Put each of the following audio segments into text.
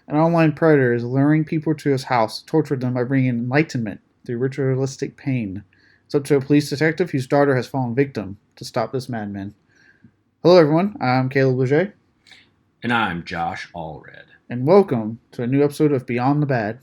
An online predator is luring people to his house to torture them by bringing enlightenment through ritualistic pain. It's up to a police detective whose daughter has fallen victim to stop this madman. Hello, everyone. I'm Caleb Leger, And I'm Josh Allred. and welcome to a new episode of Beyond the Bad.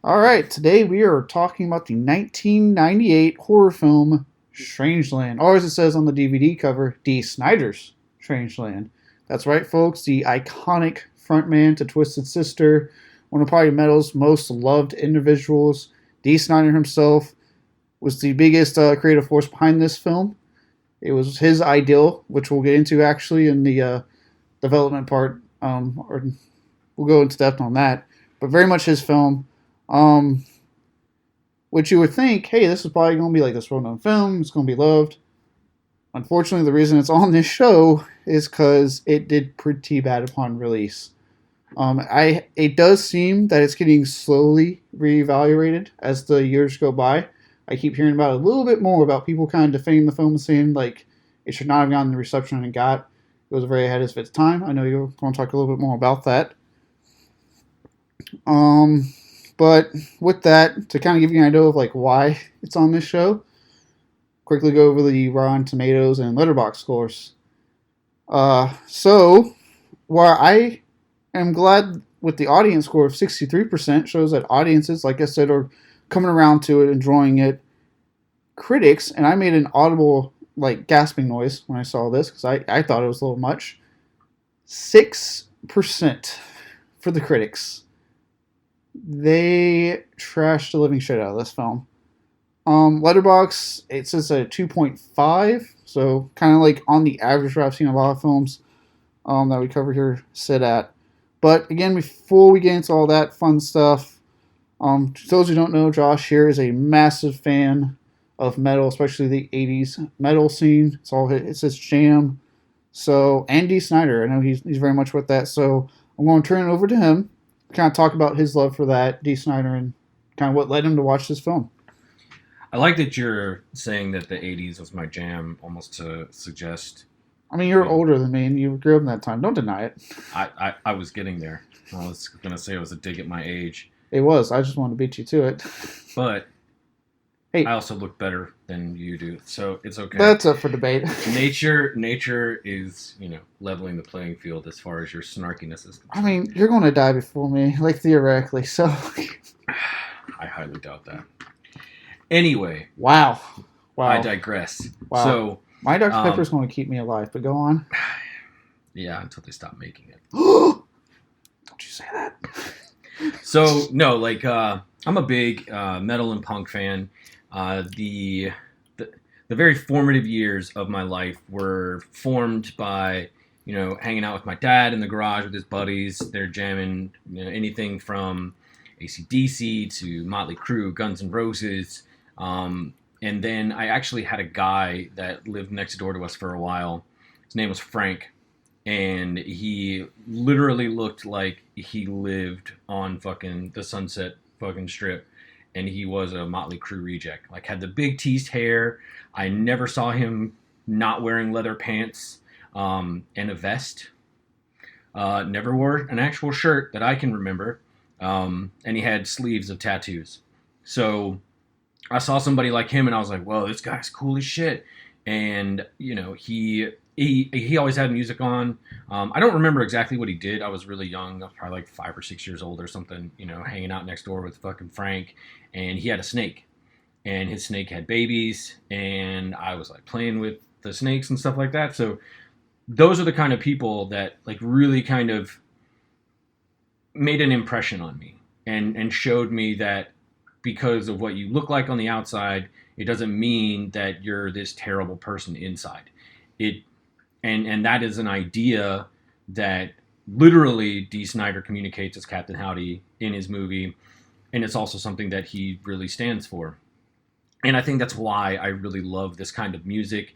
Alright, today we are talking about the 1998 horror film Strangeland, or as it says on the DVD cover, Dee Snider's Strangeland. That's right, folks, the iconic frontman to Twisted Sister, one of probably metal's most loved individuals. Dee Snider himself was the biggest creative force behind this film. It was his ideal, which we'll get into actually in the development part, or we'll go into depth on that, but very much his film. Which you would think, hey, this is probably going to be like this well-known film. It's going to be loved. Unfortunately, the reason it's on this show is because it did pretty bad upon release. It does seem that it's getting slowly reevaluated as the years go by. I keep hearing about it a little bit more about people kind of defending the film and saying like it should not have gotten the reception it got. It was very ahead of its time. I know you're going to talk a little bit more about that. But with that, to kind of give you an idea of like why it's on this show, quickly go over the Rotten Tomatoes and Letterboxd scores. So while I am glad with the audience score of 63% shows that audiences, like I said, are coming around to it, enjoying it. Critics, and I made an audible like gasping noise when I saw this because I thought it was a little much. 6% for the critics. They trashed the living shit out of this film. Letterboxd, it says a 2.5, so kind of like on the average where I've seen a lot of films that we cover here sit at. But again, before we get into all that fun stuff, to those who don't know, Josh here is a massive fan of metal, especially the 80s metal scene. It's his jam. So, and Dee Snider, I know he's very much with that. So I'm going to turn it over to him, kind of talk about his love for that, Dee Snider, and kind of what led him to watch this film. I like that you're saying that the 80s was my jam, almost to suggest... I mean, you're older than me, and you grew up in that time. Don't deny it. I was getting there. I was going to say it was a dig at my age. It was. I just wanted to beat you to it. But hey, I also look better than you do, so it's okay. That's up for debate. Nature is, leveling the playing field as far as your snarkiness is concerned. I mean, you're going to die before me, like theoretically, so... I highly doubt that. Anyway. Wow. I digress. Wow. So... My Dr. Pepper's going to keep me alive, but go on. Yeah, until they stop making it. Don't you say that. So, no, like, I'm a big metal and punk fan. The very formative years of my life were formed by, hanging out with my dad in the garage with his buddies. They're jamming, anything from AC/DC to Motley Crue, Guns N' Roses. And then I actually had a guy that lived next door to us for a while. His name was Frank. And he literally looked like he lived on fucking the Sunset fucking Strip. And he was a Motley Crue reject. Like, had the big teased hair. I never saw him not wearing leather pants and a vest. Never wore an actual shirt that I can remember. And he had sleeves of tattoos. So... I saw somebody like him and I was like, whoa, this guy's cool as shit. And, he always had music on. I don't remember exactly what he did. I was really young. I was probably like 5 or 6 years old or something, hanging out next door with fucking Frank. And he had a snake. And his snake had babies. And I was like playing with the snakes and stuff like that. So those are the kind of people that like really kind of made an impression on me. And showed me that because of what you look like on the outside, it doesn't mean that you're this terrible person inside. And that is an idea that literally Dee Snider communicates as Captain Howdy in his movie. and it's also something that he really stands for. And I think that's why I really love this kind of music.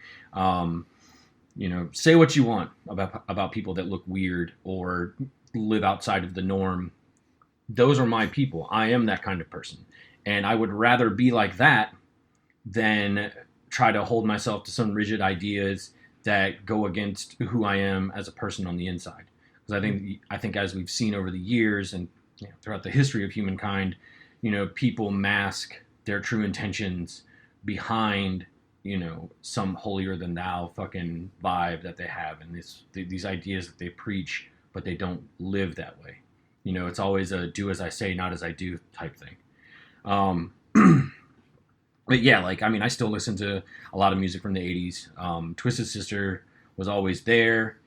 Say what you want about people that look weird or live outside of the norm. Those are my people. I am that kind of person. And I would rather be like that than try to hold myself to some rigid ideas that go against who I am as a person on the inside. Because I think as we've seen over the years and throughout the history of humankind, people mask their true intentions behind some holier than thou fucking vibe that they have, and these ideas that they preach, but they don't live that way. It's always a do as I say, not as I do type thing. But yeah, I still listen to a lot of music from the 80s. Twisted Sister was always there.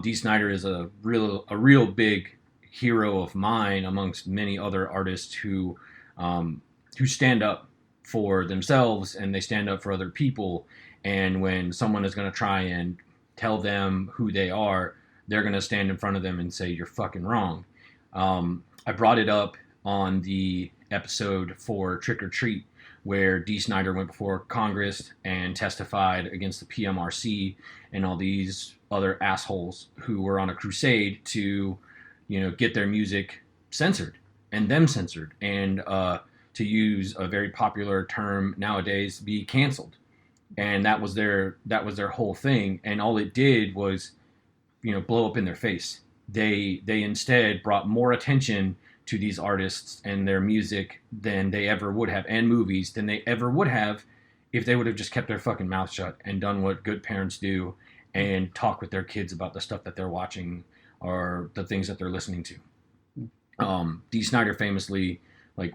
Dee Snider is a real big hero of mine amongst many other artists who stand up for themselves and they stand up for other people. And when someone is going to try and tell them who they are, they're going to stand in front of them and say, you're fucking wrong. I brought it up on the episode for Trick or Treat, where Dee Snider went before Congress and testified against the PMRC and all these other assholes who were on a crusade to, get their music censored and them censored, and to use a very popular term nowadays, be canceled. And that was their whole thing. And all it did was, blow up in their face. They instead brought more attention to these artists and their music than they ever would have, and movies than they ever would have, if they would have just kept their fucking mouth shut and done what good parents do and talk with their kids about the stuff that they're watching or the things that they're listening to. Dee Snider famously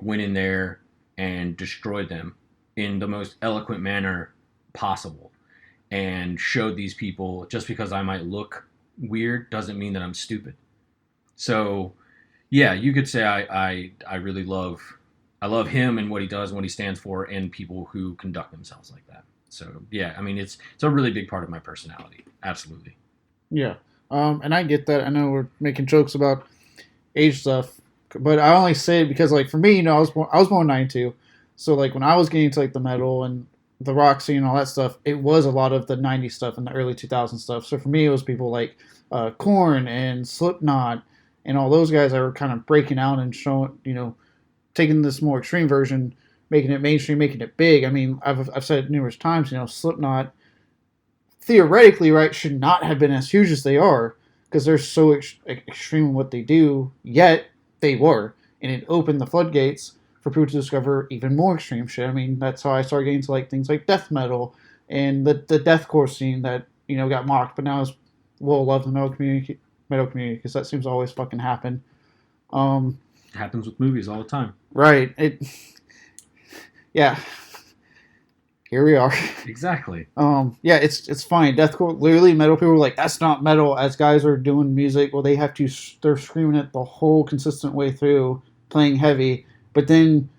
went in there and destroyed them in the most eloquent manner possible, and showed these people, just because I might look weird doesn't mean that I'm stupid. So yeah, you could say I really love him and what he does and what he stands for, and people who conduct themselves like that. So yeah, it's a really big part of my personality. Absolutely. Yeah. And I get that. I know we're making jokes about age stuff, but I only say it because, for me, I was born in '92, so when I was getting into the metal and the rock scene and all that stuff, it was a lot of the '90s stuff and the early 2000s stuff. So for me, it was people like Korn and Slipknot and all those guys that were kind of breaking out and showing, taking this more extreme version, making it mainstream, making it big. I've said it numerous times. Slipknot theoretically, right, should not have been as huge as they are, because they're so extreme in what they do, yet they were. And it opened the floodgates for people to discover even more extreme shit. That's how I started getting to things like death metal and the deathcore scene that, got mocked, but now is well loved in the metal community, because that seems to always fucking happen. It happens with movies all the time. Right. Yeah. Here we are. Exactly. Yeah, it's fine. Deathcore, literally, metal people were like, that's not metal. As guys are doing music, well, they're screaming it the whole consistent way through, playing heavy. But then,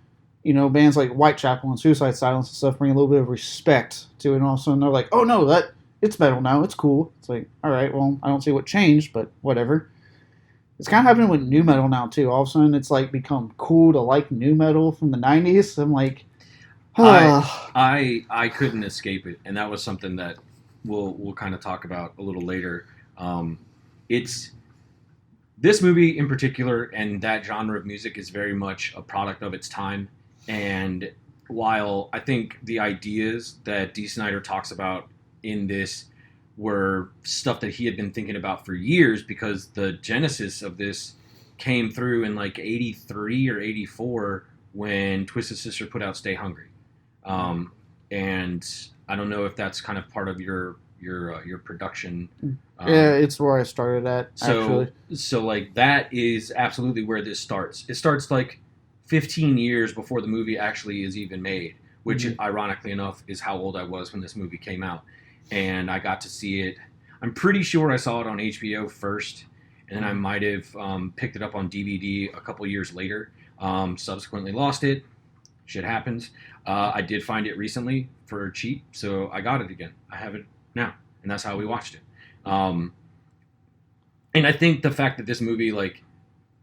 bands like Whitechapel and Suicide Silence and stuff bring a little bit of respect to it, and all of a sudden they're like, oh no, it's metal now. It's cool. It's like, all right, well, I don't see what changed, but whatever. It's kind of happening with new metal now too. All of a sudden, it's become cool to like new metal from the '90s. I'm like, I couldn't escape it, and that was something that we'll kind of talk about a little later. It's this movie in particular, and that genre of music is very much a product of its time. And while I think the ideas that Dee Snider talks about in this were stuff that he had been thinking about for years, because the genesis of this came through in '83 or '84 when Twisted Sister put out Stay Hungry. And I don't know if that's kind of part of your production. Yeah, it's where I started at, actually. So that is absolutely where this starts. It starts 15 years before the movie actually is even made, which ironically enough is how old I was when this movie came out. And I got to see it. I'm pretty sure I saw it on HBO first, and then I might have picked it up on DVD a couple years later. Subsequently lost it. Shit happens. I did find it recently for cheap, so I got it again. I have it now, and that's how we watched it. And I think the fact that this movie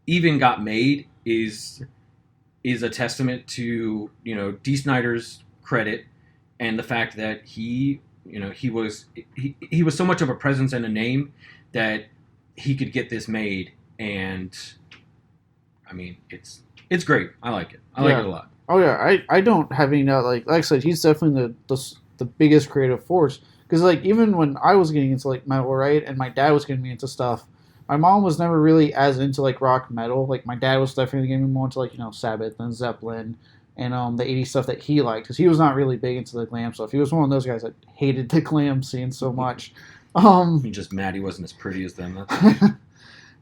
even got made is is a testament to, Dee Snider's credit, and the fact that he was so much of a presence and a name that he could get this made. And I mean, it's great. I like it. I like it a lot. Oh yeah, I don't have any doubt. Like I said, he's definitely the biggest creative force. Because like even when I was getting into like metal, right, and my dad was getting me into stuff, my mom was never really as into like rock metal. Like my dad was definitely getting me more into like Sabbath and Zeppelin and the '80s stuff that he liked, because he was not really big into the glam stuff. He was one of those guys that hated the glam scene so much. You're just mad he wasn't as pretty as them.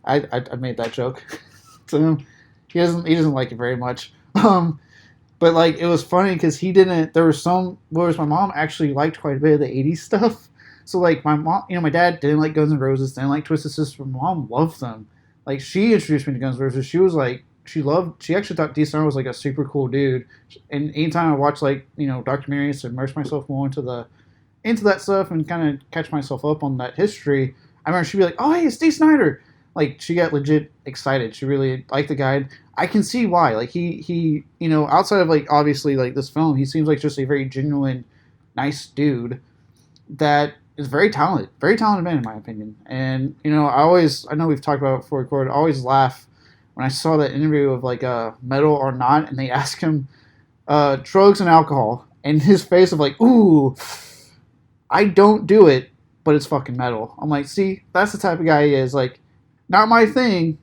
I made that joke to him. He doesn't like it very much. But like it was funny because he didn't. There was whereas my mom actually liked quite a bit of the '80s stuff. So like my mom, my dad didn't like Guns N' Roses, didn't like Twisted Sister. My mom loved them. Like she introduced me to Guns N' Roses. She was like she actually thought Dee Snider was like a super cool dude. And anytime I watch like documentaries to immerse myself more into that stuff and kind of catch myself up on that history, I remember she'd be like, "Oh hey, it's Dee Snider." Like she got legit excited. She really liked the guy. I can see why. Like he outside of like obviously like this film, he seems like just a very genuine, nice dude that is very talented man in my opinion. And I know we've talked about it before we recorded. I always laugh when I saw that interview of like Metal or Not, and they ask him drugs and alcohol, and his face of like, ooh, I don't do it, but it's fucking metal. I'm like, see, that's the type of guy he is. Like, not my thing,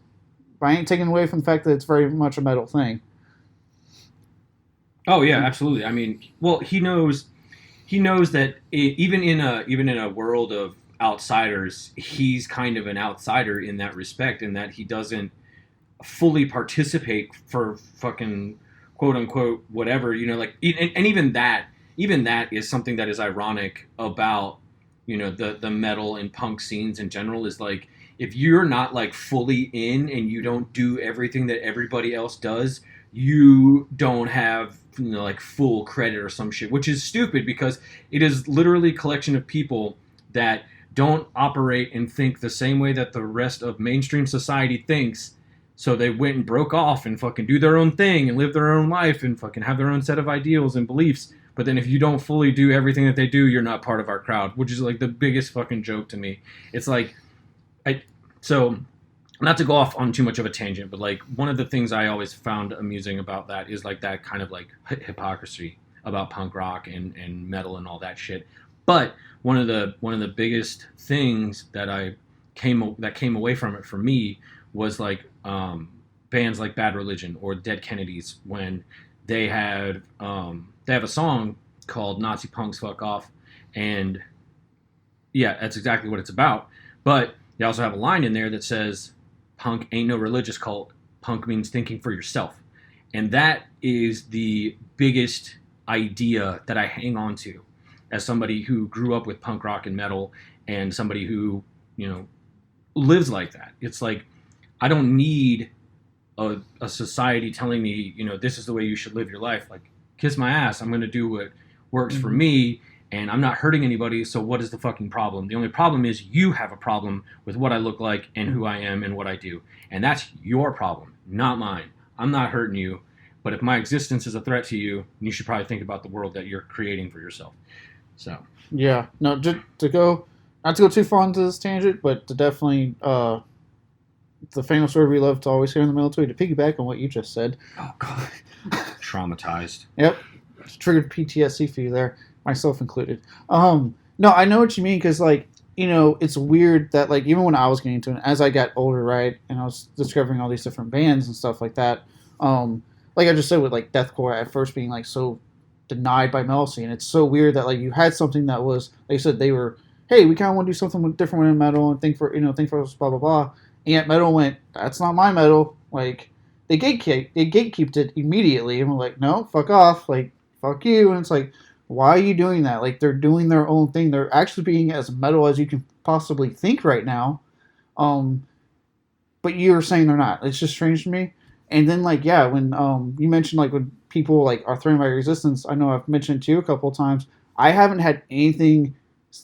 but I ain't taking away from the fact that it's very much a metal thing. Oh yeah, absolutely. I mean, well, he knows that even in a world of outsiders, he's kind of an outsider in that respect, in that he doesn't fully participate for fucking quote unquote whatever, like, and even that is something that is ironic about the metal and punk scenes in general, is like, if you're not like fully in and you don't do everything that everybody else does, you don't have like full credit or some shit, which is stupid, because it is literally a collection of people that don't operate and think the same way that the rest of mainstream society thinks. So they went and broke off and fucking do their own thing and live their own life and fucking have their own set of ideals and beliefs. But then if you don't fully do everything that they do, you're not part of our crowd, which is like the biggest fucking joke to me. It's like, so not to go off on too much of a tangent, but like one of the things I always found amusing about that is like that kind of like hypocrisy about punk rock and metal and all that shit. But one of the biggest things that came away from it for me was like bands like Bad Religion or Dead Kennedys, when they have a song called Nazi Punks Fuck Off, and yeah, that's exactly what it's about. But they also have a line in there that says, "Punk ain't no religious cult. Punk means thinking for yourself." And that is the biggest idea that I hang on to as somebody who grew up with punk rock and metal, and somebody who, lives like that. It's like, I don't need a society telling me, this is the way you should live your life. Like, kiss my ass. I'm going to do what works for me, and I'm not hurting anybody, so what is the fucking problem? The only problem is you have a problem with what I look like and who I am and what I do. And that's your problem, not mine. I'm not hurting you, but if my existence is a threat to you, you should probably think about the world that you're creating for yourself. So. Yeah. No, not to go too far into this tangent, but to definitely, the famous word we love to always hear in the military, to piggyback on what you just said. Oh, God. Traumatized. Yep. It's triggered PTSD for you there. Myself included. No, I know what you mean, because like, it's weird that like even when I was getting into it, as I got older, right, and I was discovering all these different bands and stuff like that, like I just said with like deathcore at first being like so denied by metal scene, it's so weird that like you had something that was, like I said, they were, hey, we kind of want to do something different in metal and think for us, blah blah blah, and yet metal went, that's not my metal. Like they gatekeeped it immediately, and we're like, no, fuck off, like fuck you, and it's like, why are you doing that? Like, they're doing their own thing. They're actually being as metal as you can possibly think right now. But you're saying they're not. It's just strange to me. And then, like, yeah, when you mentioned, like, when people, like, are threatened by your existence, I know I've mentioned to you a couple of times, I haven't had anything,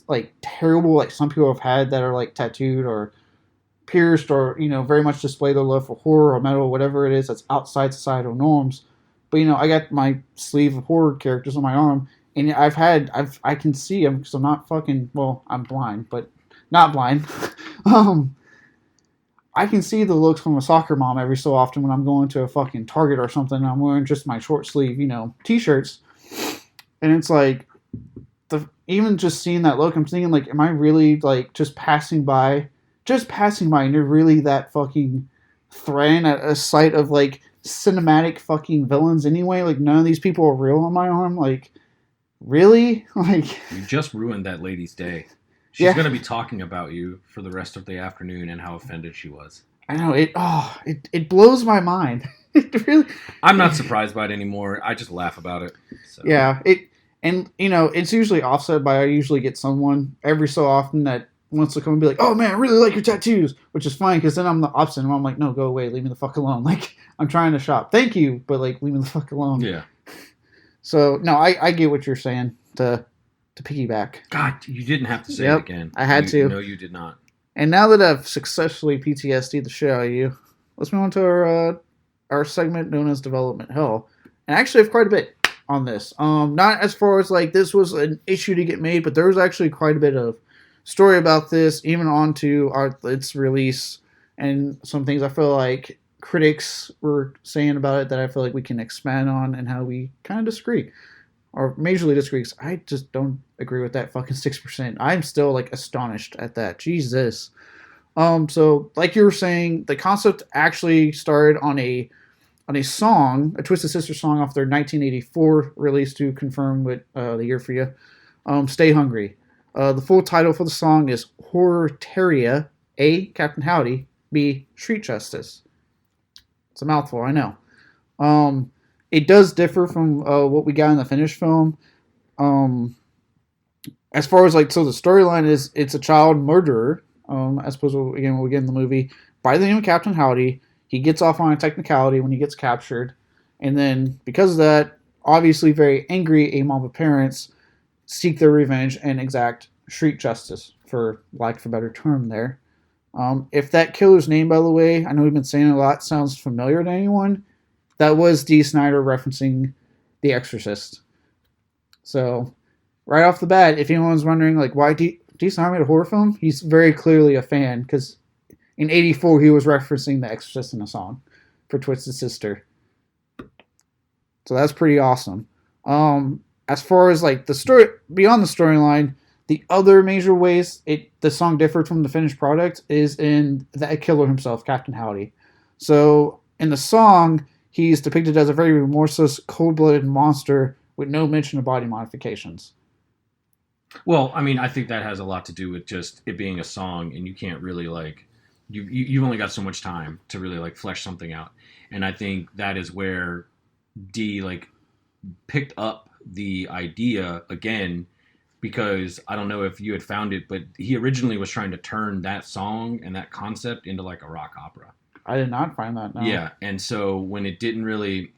like, terrible, like some people have had that are, like, tattooed or pierced or, very much display their love for horror or metal or whatever it is that's outside societal norms. But I got my sleeve of horror characters on my arm, and I can see them because I'm not fucking. Well, I'm blind, but not blind. um, I can see the looks from a soccer mom every so often when I'm going to a fucking Target or something. And I'm wearing just my short sleeve, t-shirts, and it's like even just seeing that look, I'm thinking like, am I really like just passing by, and you're really that fucking threatened at a sight of like cinematic fucking villains anyway? Like none of these people are real on my arm. Like really? Like you just ruined that lady's day. She's going to be talking about you for the rest of the afternoon and how offended she was. I know it blows my mind. It really. I'm not surprised by it anymore. I just laugh about it. So. Yeah, it's usually offset by I usually get someone every so often that wants to come and be like, "Oh man, I really like your tattoos," which is fine because then I'm the opposite. And I'm like, "No, go away, leave me the fuck alone." Like I'm trying to shop. Thank you, but like leave me the fuck alone. Yeah. So no, I get what you're saying. To piggyback. God, you didn't have to say it again. I had to. No, you did not. And now that I've successfully PTSD'd the shit out of you, let's move on to our segment known as Development Hell. And I actually have quite a bit on this. Not as far as like this was an issue to get made, but there was actually quite a bit of story about this, even on to its release, and some things I feel like critics were saying about it that I feel like we can expand on and how we kind of disagree. Or majorly disagree, because I just don't agree with that fucking 6%. I'm still like astonished at that. Jesus. So like you were saying, the concept actually started on a song, a Twisted Sister song off their 1984 release, to confirm with the year for you. Stay Hungry. The full title for the song is Horror-teria, A, Captain Howdy, B, Street Justice. It's a mouthful, I know. It does differ from what we got in the finished film. As far as like, so the storyline is it's a child murderer, as opposed to again what we get in the movie, by the name of Captain Howdy. He gets off on a technicality when he gets captured, and then because of that, obviously very angry, a mob of parents seek their revenge and exact street justice, for lack of a better term there. If that killer's name, by the way, I know we've been saying it a lot, sounds familiar to anyone, that was Dee Snider referencing The Exorcist. So, right off the bat, if anyone's wondering, like, why Dee Snider made a horror film, he's very clearly a fan, because in '84 he was referencing The Exorcist in a song for Twisted Sister. So that's pretty awesome. As far as like the story, beyond the storyline, the other major ways the song differed from the finished product is in the killer himself, Captain Howdy. So in the song, he's depicted as a very remorseless, cold-blooded monster with no mention of body modifications. Well, I mean, I think that has a lot to do with just it being a song, and you can't really like you've only got so much time to really like flesh something out. And I think that is where Dee like picked up the idea again, because I don't know if you had found it, but he originally was trying to turn that song and that concept into like a rock opera. I did not find that. No. Yeah, and so when he didn't really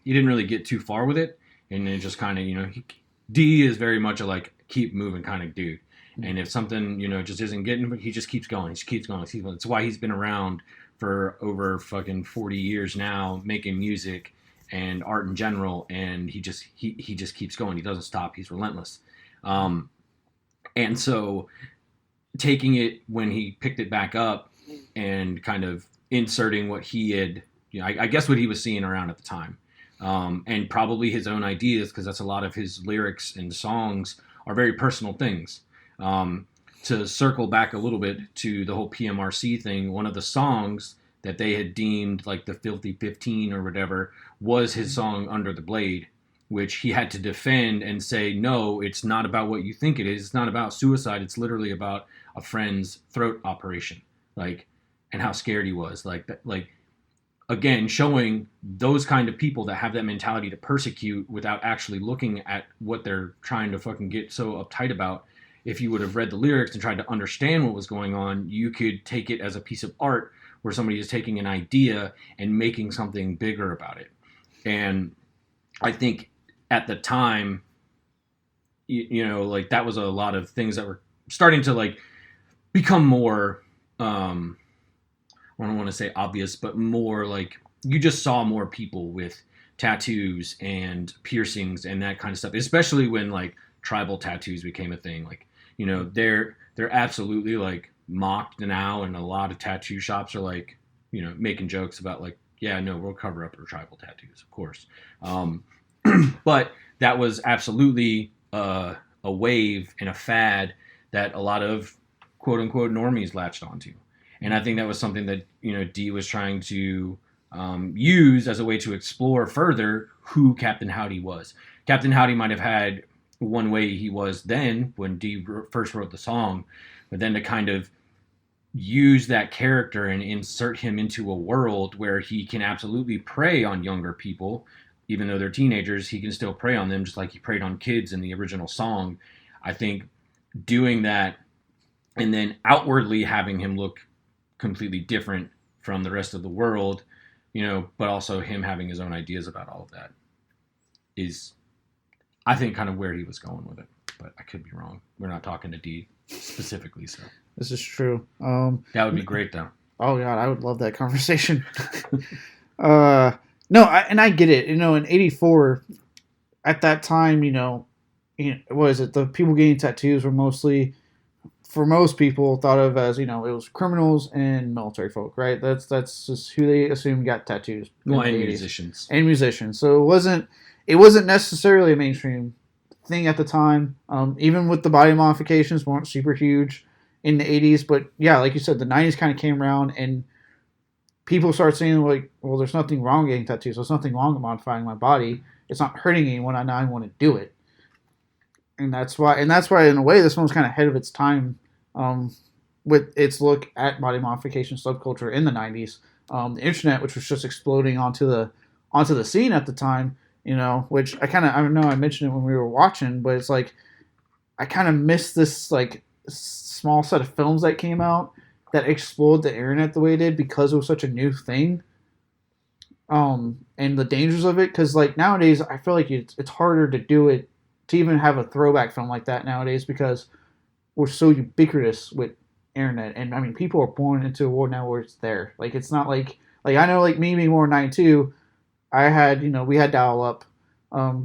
get too far with it, and it just kind of Dee is very much a like keep moving kind of dude, and if something just isn't getting, he just keeps going. He just keeps going. It's why he's been around for over fucking 40 years now, making music and art in general, and he just keeps going. He doesn't stop. He's relentless. And so taking it when he picked it back up and kind of inserting what he had, I guess what he was seeing around at the time, and probably his own ideas, because that's a lot of his lyrics and songs are very personal things. To circle back a little bit to the whole PMRC thing, one of the songs that they had deemed like the Filthy 15 or whatever was his song Under the Blade, which he had to defend and say, no, it's not about what you think it is. It's not about suicide. It's literally about a friend's throat operation, like, and how scared he was. Like that, like, again, showing those kind of people that have that mentality to persecute without actually looking at what they're trying to fucking get so uptight about. If you would have read the lyrics and tried to understand what was going on, you could take it as a piece of art where somebody is taking an idea and making something bigger about it. And I think at the time, like that was a lot of things that were starting to like become more, I don't want to say obvious, but more like you just saw more people with tattoos and piercings and that kind of stuff, especially when like tribal tattoos became a thing. Like, you know, they're absolutely like mocked now, and a lot of tattoo shops are like, you know, making jokes about like, yeah, no, we'll cover up our tribal tattoos, of course. But that was absolutely a wave and a fad that a lot of quote unquote normies latched onto. And I think that was something that, you know, Dee was trying to use as a way to explore further who Captain Howdy was. Captain Howdy might have had one way he was then when Dee first wrote the song, but then to kind of use that character and insert him into a world where he can absolutely prey on younger people, even though they're teenagers, he can still prey on them just like he preyed on kids in the original song. I think doing that and then outwardly having him look completely different from the rest of the world, you know, but also him having his own ideas about all of that is, I think, kind of where he was going with it. But I could be wrong. We're not talking to Dee specifically, so. This is true. That would be great, though. Oh, God, I would love that conversation. No, I get it. You know, in '84, at that time, what is it? The people getting tattoos were mostly, for most people, thought of as, it was criminals and military folk, right? That's just who they assumed got tattoos. Well, and musicians. And musicians. So it wasn't necessarily a mainstream thing at the time. Even with the body modifications weren't super huge in the '80s, but yeah, like you said, the '90s kind of came around and people start saying like, well, there's nothing wrong with getting tattoos. There's nothing wrong with modifying my body. It's not hurting anyone. I want to do it. And that's why, in a way, this one was kind of ahead of its time with its look at body modification subculture in the '90s. The internet, which was just exploding onto the scene at the time, which I don't know, I mentioned it when we were watching, but it's like, I kind of missed this like small set of films that came out that explored the internet the way it did because it was such a new thing. And the dangers of it, because like nowadays, I feel like it's harder to do it, to even have a throwback film like that nowadays, because we're so ubiquitous with internet. And I mean, people are born into a world now where it's there. Like, it's not like I know, like me being born in '92, I had, we had dial up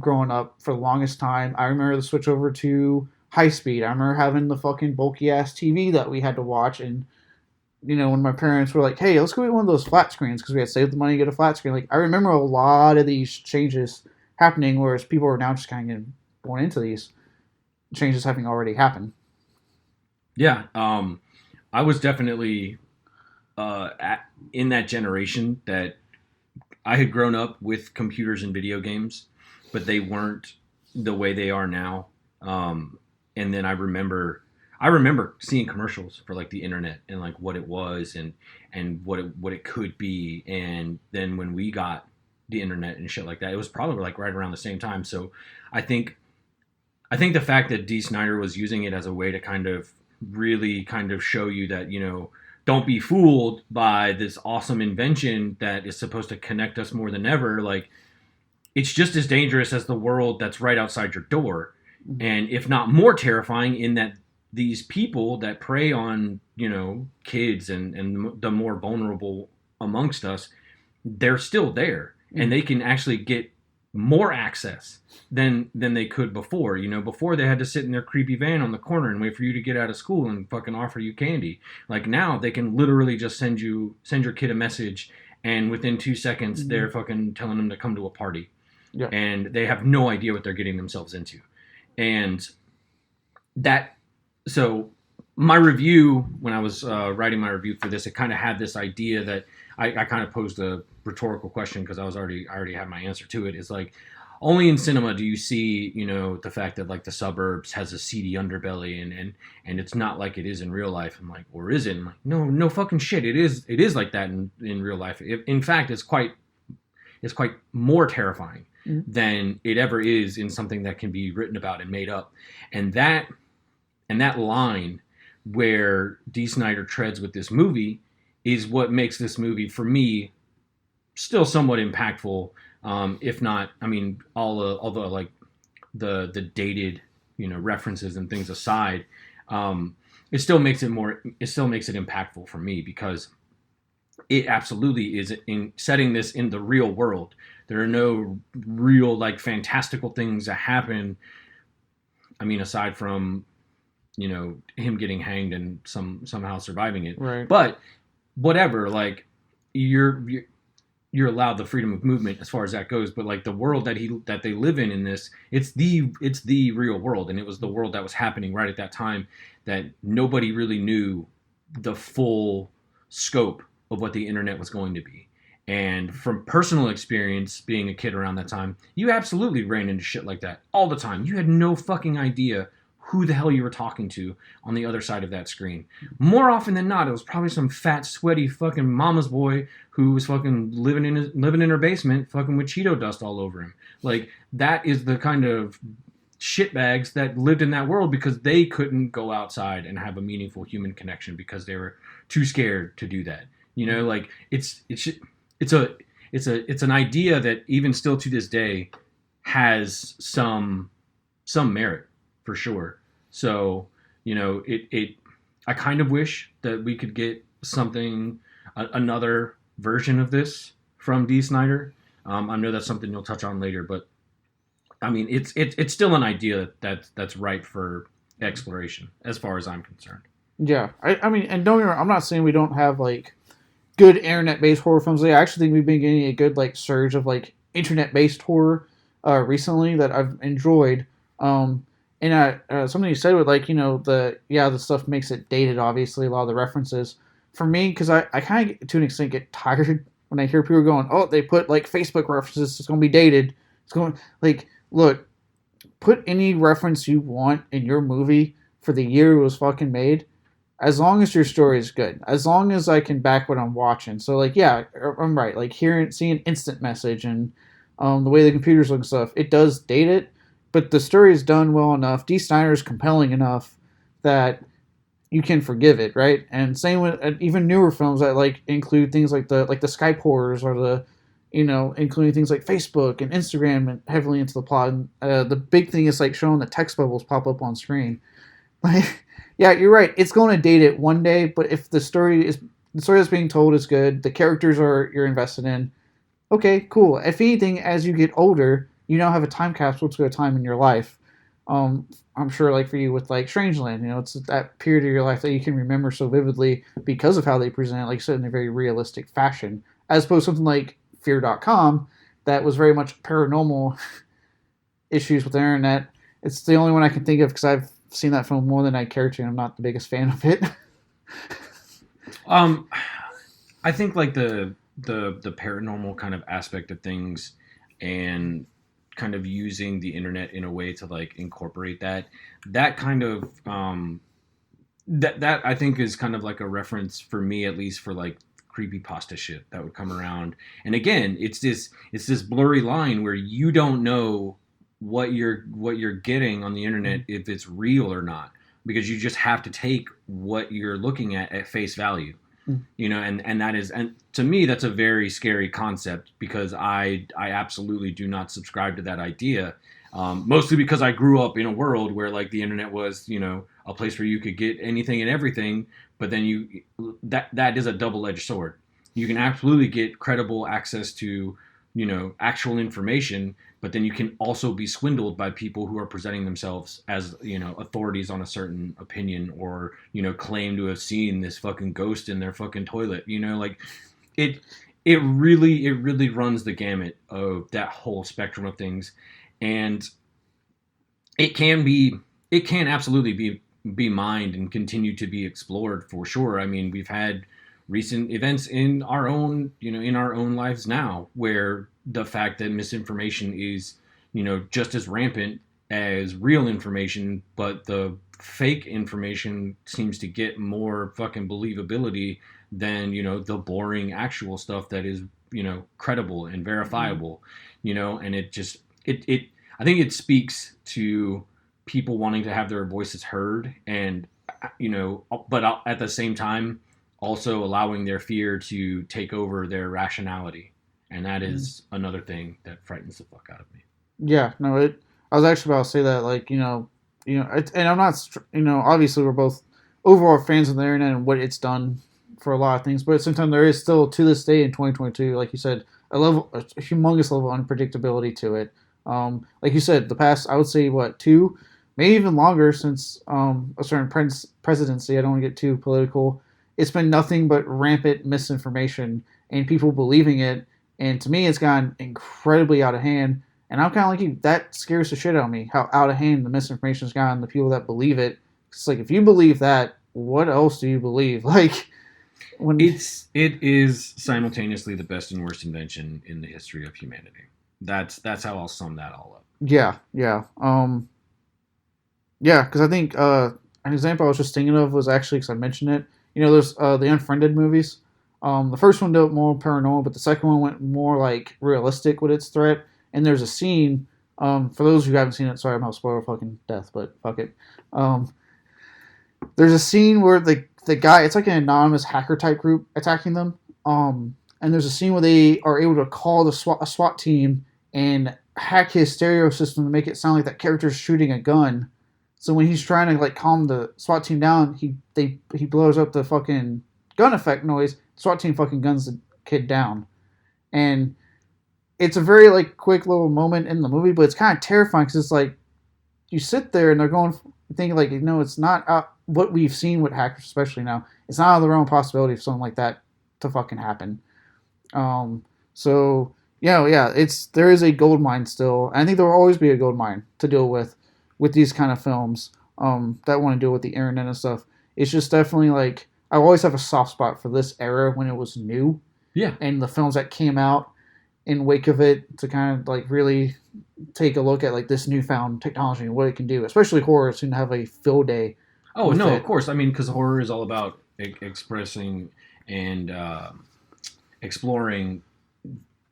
growing up for the longest time. I remember the switch over to high speed. I remember having the fucking bulky ass TV that we had to watch. And, when my parents were like, hey, let's go get one of those flat screens, because we had saved the money to get a flat screen. Like, I remember a lot of these changes happening, whereas people are now just kind of getting born into these changes having already happened. Yeah. I was definitely in that generation that I had grown up with computers and video games, but they weren't the way they are now. And then I remember seeing commercials for like the internet and like what it was and what it could be. And then when we got the internet and shit like that, it was probably like right around the same time. So I think the fact that Dee Snider was using it as a way to kind of really kind of show you that, don't be fooled by this awesome invention that is supposed to connect us more than ever. Like, it's just as dangerous as the world that's right outside your door. And if not more terrifying, in that these people that prey on, kids and the more vulnerable amongst us, they're still there. And they can actually get more access than they could before. Before they had to sit in their creepy van on the corner and wait for you to get out of school and fucking offer you candy. Like, now they can literally just send your kid a message, and within 2 seconds they're fucking telling them to come to a party. Yeah. And they have no idea what they're getting themselves into. And so my review, when I was writing my review for this, it kind of had this idea that I kind of posed a rhetorical question, because I already had my answer to it. Is like, only in cinema do you see, the fact that like the suburbs has a seedy underbelly and it's not like it is in real life. I'm like, or is it? I'm like, no fucking shit. It is like that in real life. In fact, it's quite more terrifying than it ever is in something that can be written about and made up. And that line where Dee Snider treads with this movie is what makes this movie, for me, still somewhat impactful. If not, I mean, all the like the dated, references and things aside, it still makes it impactful for me, because it absolutely is in setting this in the real world. There are no real like fantastical things that happen. I mean, aside from him getting hanged and somehow surviving it, Right. but whatever. Like you're you're allowed the freedom of movement as far as that goes, but like the world that they live in this, it's the real world, and it was the world that was happening right at that time, that nobody really knew the full scope of what the internet was going to be. And from personal experience, being a kid around that time, you absolutely ran into shit like that all the time. You had no fucking idea who the hell you were talking to on the other side of that screen. More often than not, it was probably some fat, sweaty fucking mama's boy who was fucking living in her basement, fucking with Cheeto dust all over him. Like that is the kind of shitbags that lived in that world because they couldn't go outside and have a meaningful human connection because they were too scared to do that. Like it's an idea that even still to this day has some merit for sure. So it I kind of wish that we could get something another version of this from Dee Snider. I know that's something you'll touch on later, but I mean it's still an idea that's ripe for exploration as far as I'm concerned. Yeah, I mean, and don't get me wrong, I'm not saying we don't have like good internet-based horror films. Like, I actually think we've been getting a good like surge of like internet-based horror recently that I've enjoyed. And something you said with like the stuff makes it dated. Obviously, a lot of the references for me because I kind of to an extent get tired when I hear people going, "Oh, they put like Facebook references. It's going to be dated." It's going like look, put any reference you want in your movie for the year it was fucking made, as long as your story is good, as long as I can back what I'm watching. So like, yeah, I'm right. Like seeing instant message and the way the computers look and stuff, it does date it, but the story is done well enough. Dee Snider is compelling enough that you can forgive it, right? And same with even newer films that like include things like the Skype horrors or the including things like Facebook and Instagram and heavily into the plot. And the big thing is like showing the text bubbles pop up on screen. Like, yeah, you're right. It's going to date it one day, but if the story that's being told is good, the characters you're invested in, okay, cool. If anything, as you get older, you now have a time capsule to a time in your life. I'm sure, like for you with like Strangeland, it's that period of your life that you can remember so vividly because of how they present it, like said, in a very realistic fashion, as opposed to something like Fear.com that was very much paranormal issues with the internet. It's the only one I can think of because I've seen that film more than I care to, and I'm not the biggest fan of it. um I think like the paranormal kind of aspect of things and kind of using the internet in a way to like incorporate that kind of that I think is kind of like a reference for me, at least, for like creepy pasta shit that would come around. And again, it's this blurry line where you don't know what you're getting on the internet, if it's real or not, because you just have to take what you're looking at face value. And that is, and to me that's a very scary concept because I absolutely do not subscribe to that idea. Mostly because I grew up in a world where like the internet was a place where you could get anything and everything, but then that is a double-edged sword. You can absolutely get credible access to actual information, but then you can also be swindled by people who are presenting themselves as authorities on a certain opinion, or claim to have seen this fucking ghost in their fucking toilet. Like it really runs the gamut of that whole spectrum of things. And it can absolutely be mined and continue to be explored for sure. I mean, we've had recent events in our own lives now where the fact that misinformation is just as rampant as real information, but the fake information seems to get more fucking believability than the boring actual stuff that is credible and verifiable. And it I think it speaks to people wanting to have their voices heard, and but at the same time also allowing their fear to take over their rationality. And that is another thing that frightens the fuck out of me. Yeah, no, I was actually about to say that, like, and I'm not, obviously we're both overall fans of the internet and what it's done for a lot of things, but at the same time, there is still to this day in 2022, like you said, a humongous level of unpredictability to it. Like you said, the past, I would say, what, two, maybe even longer since a certain presidency. I don't want to get too political. It's been nothing but rampant misinformation and people believing it. And to me, it's gotten incredibly out of hand. And I'm kind of like you. That scares the shit out of me. How out of hand the misinformation has gotten. The people that believe it. It's like, if you believe that, what else do you believe? Like, it is simultaneously the best and worst invention in the history of humanity. That's how I'll sum that all up. Yeah. Because I think an example I was just thinking of was actually, because I mentioned it. There's the Unfriended movies. The first one dealt more paranormal, but the second one went more like realistic with its threat. And there's a scene. For those who haven't seen it, sorry, I'm not spoiling fucking death, but fuck it. There's a scene where the guy, it's like an anonymous hacker type group attacking them. And there's a scene where they are able to call a SWAT team and hack his stereo system to make it sound like that character's shooting a gun. So when he's trying to like calm the SWAT team down, he blows up the fucking gun effect noise. SWAT team fucking guns the kid down, and it's a very like quick little moment in the movie, but it's kind of terrifying because it's like you sit there and they're going thinking like, it's not out, what we've seen with hackers, especially now. It's not out of the realm of possibility for something like that to fucking happen. So there is a gold mine still. And I think there will always be a gold mine to deal with these kind of films that want to deal with the internet and stuff. It's just definitely like, I always have a soft spot for this era when it was new. Yeah. And the films that came out in wake of it to kind of like really take a look at like this newfound technology and what it can do, especially horror soon to have a field day. Oh, no, of course. I mean, because horror is all about expressing and exploring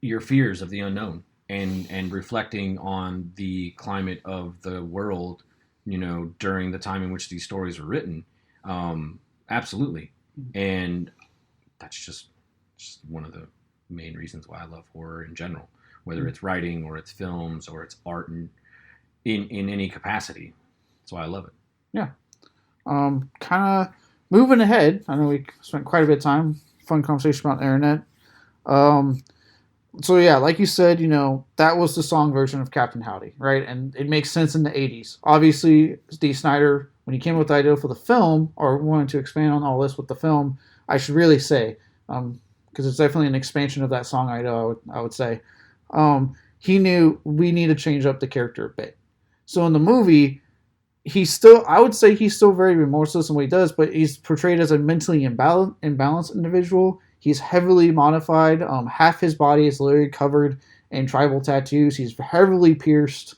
your fears of the unknown and reflecting on the climate of the world, during the time in which these stories were written. Absolutely. And that's just one of the main reasons why I love horror in general, whether it's writing or it's films or it's art in any capacity. That's why I love it. Yeah. Kind of moving ahead. I know we spent quite a bit of time, fun conversation about the internet. So yeah, like you said, that was the song version of Captain Howdy, right? And it makes sense in the 80s. Obviously, Dee Snider, when he came up with the idea for the film, or wanted to expand on all this with the film, I should really say, because it's definitely an expansion of that song idea, I would say. He knew we need to change up the character a bit. So in the movie, I would say he's still very remorseless in what he does, but he's portrayed as a mentally imbalanced individual. He's heavily modified. Half his body is literally covered in tribal tattoos. He's heavily pierced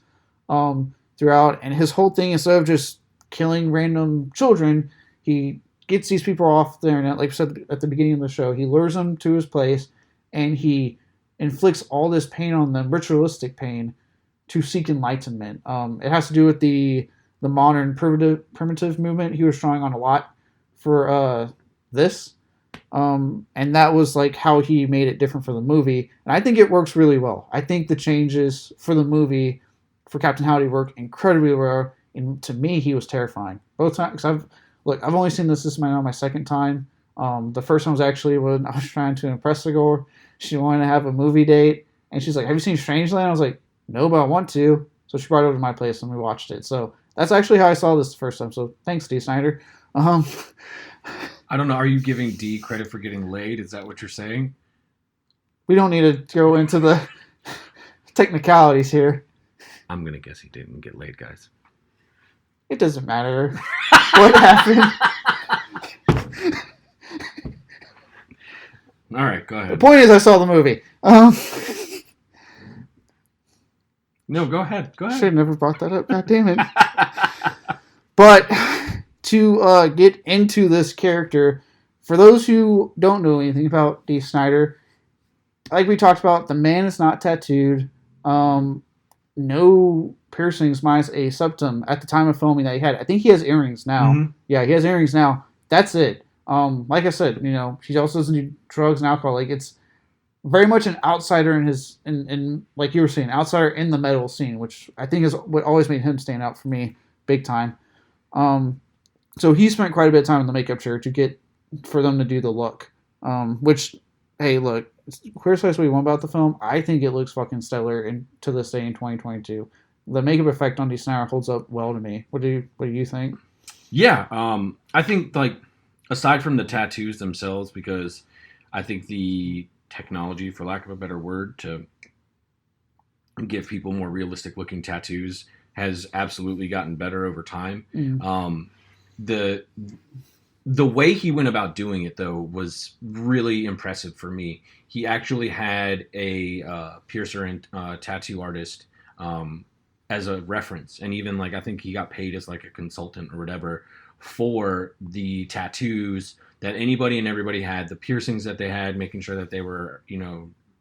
throughout. And his whole thing, instead of just killing random children, he gets these people off the internet. Like I said at the beginning of the show, he lures them to his place, and he inflicts all this pain on them, ritualistic pain, to seek enlightenment. It has to do with the modern primitive movement he was drawing on a lot for this. And that was like how he made it different for the movie. And I think it works really well. I think the changes for the movie for Captain Howdy work incredibly well. And to me, he was terrifying. Both times, I've only seen this is my second time. The first one was actually when I was trying to impress the girl. She wanted to have a movie date. And she's like, "Have you seen Strangeland?" I was like, "No, but I want to." So she brought it over to my place and we watched it. So that's actually how I saw this the first time. So thanks, Dee Snider. I don't know. Are you giving Dee credit for getting laid? Is that what you're saying? We don't need to go into the technicalities here. I'm going to guess he didn't get laid, guys. It doesn't matter what happened. All right, go ahead. The point is I saw the movie. No, go ahead. Go ahead. Should have never brought that up. God damn it. But to get into this character, for those who don't know anything about Dee Snider, like we talked about, the man is not tattooed. No piercings minus a septum at the time of filming that he had. I think he has earrings now. Mm-hmm. Yeah, he has earrings now. That's it. Like I said, he also doesn't do drugs and alcohol. Like, it's very much an outsider in like you were saying, outsider in the metal scene, which I think is what always made him stand out for me big time. So he spent quite a bit of time in the makeup chair to get for them to do the look. Which, hey, look, criticize what you want about the film. I think it looks fucking stellar and to this day in 2022. The makeup effect on Dee Snider holds up well to me. What do you think? Yeah, I think like aside from the tattoos themselves, because I think the technology, for lack of a better word, to give people more realistic looking tattoos has absolutely gotten better over time. The the way he went about doing it though was really impressive for me. He actually had a piercer and tattoo artist as a reference, and even like I think he got paid as like a consultant or whatever for the tattoos that anybody and everybody had, the piercings that they had, making sure that they were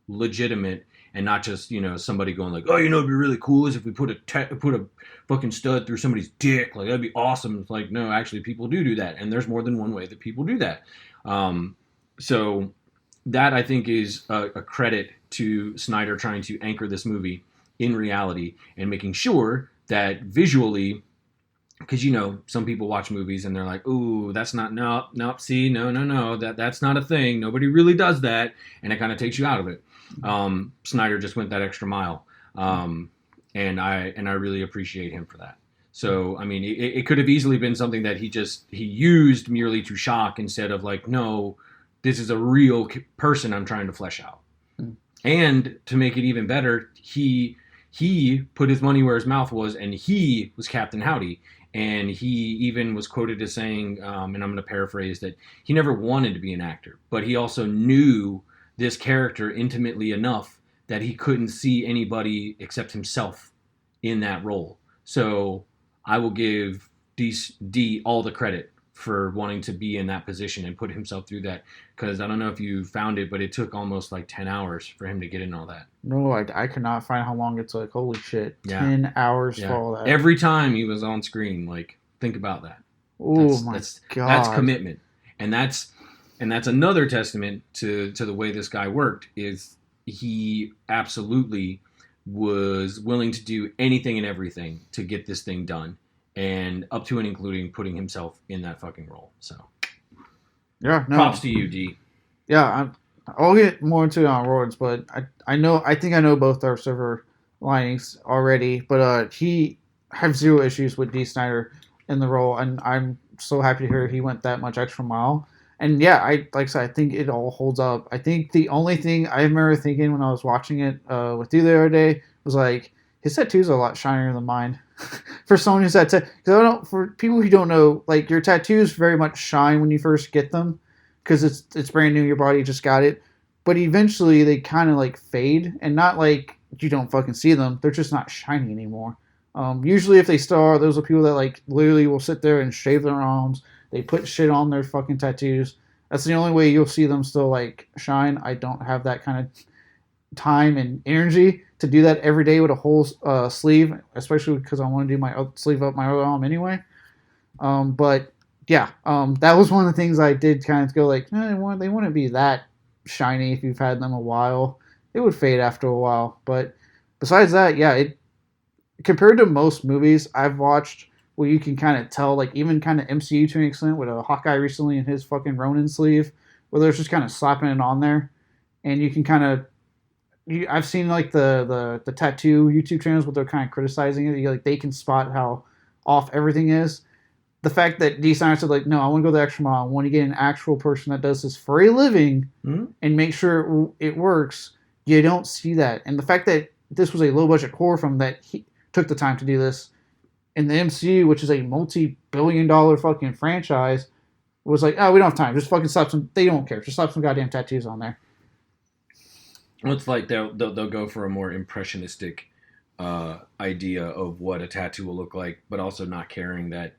legitimate and not just somebody going like, oh, it'd be really cool is if we put a fucking stud through somebody's dick, like that'd be awesome. It's like, no, actually people do that, and there's more than one way that people do that. So that I think is a credit to Snyder trying to anchor this movie in reality and making sure that visually, because some people watch movies and they're like, ooh, that's not, nope, see, no, that's not a thing, nobody really does that, and it kind of takes you out of it. Snyder just went that extra mile, and I really appreciate him for that. So I mean, it could have easily been something that he used merely to shock, instead of like, no, this is a real person I'm trying to flesh out. And to make it even better, he put his money where his mouth was, and he was Captain Howdy. And he even was quoted as saying, and I'm going to paraphrase, that he never wanted to be an actor, but he also knew this character intimately enough that he couldn't see anybody except himself in that role. So I will give D all the credit for wanting to be in that position and put himself through that, because I don't know if you found it, but it took almost like 10 hours for him to get in all that. No, I could not find how long it took. Holy shit. Yeah. 10 hours for all that. Every time he was on screen, like, think about that. Oh my God. That's commitment. And that's another testament to the way this guy worked, is he absolutely was willing to do anything and everything to get this thing done, and up to and including putting himself in that fucking role. So yeah, no. Props to you, D. Yeah, I'll get more into it on Roads, but I think I know both our silver linings already, but he have zero issues with Dee Snider in the role, and I'm so happy to hear he went that much extra mile. And yeah, like I said, I think it all holds up. I think the only thing I remember thinking when I was watching it with you the other day was like, his tattoos are a lot shinier than mine. For someone who's because for people who don't know, like, your tattoos very much shine when you first get them, because it's brand new, your body just got it. But eventually they kind of like fade, and not like you don't fucking see them, they're just not shiny anymore. Usually if they still are, those are people that like literally will sit there and shave their arms. They put shit on their fucking tattoos. That's the only way you'll see them still like shine. I don't have that kind of time and energy to do that every day with a whole sleeve, especially because I want to do my sleeve up my other arm anyway. But yeah, that was one of the things I did kind of go like, they wouldn't be that shiny if you've had them a while. They would fade after a while. But besides that, yeah, it compared to most movies I've watched where you can kind of tell, like even kind of MCU to an extent, with a Hawkeye recently in his fucking Ronin sleeve, where they're just kind of slapping it on there, and you can kind of, I've seen like the tattoo YouTube channels where they're kind of criticizing it. Like they can spot how off everything is. The fact that Dee Snider said like, no, I want to go the extra mile. I want to get an actual person that does this for a living and make sure it works. You don't see that, and the fact that this was a low budget horror film that he took the time to do this in the MCU, which is a multi-billion-dollar fucking franchise, was like, oh, we don't have time. Just fucking slap some. They don't care. Just slap some goddamn tattoos on there. Well, it's like they'll go for a more impressionistic idea of what a tattoo will look like, but also not caring that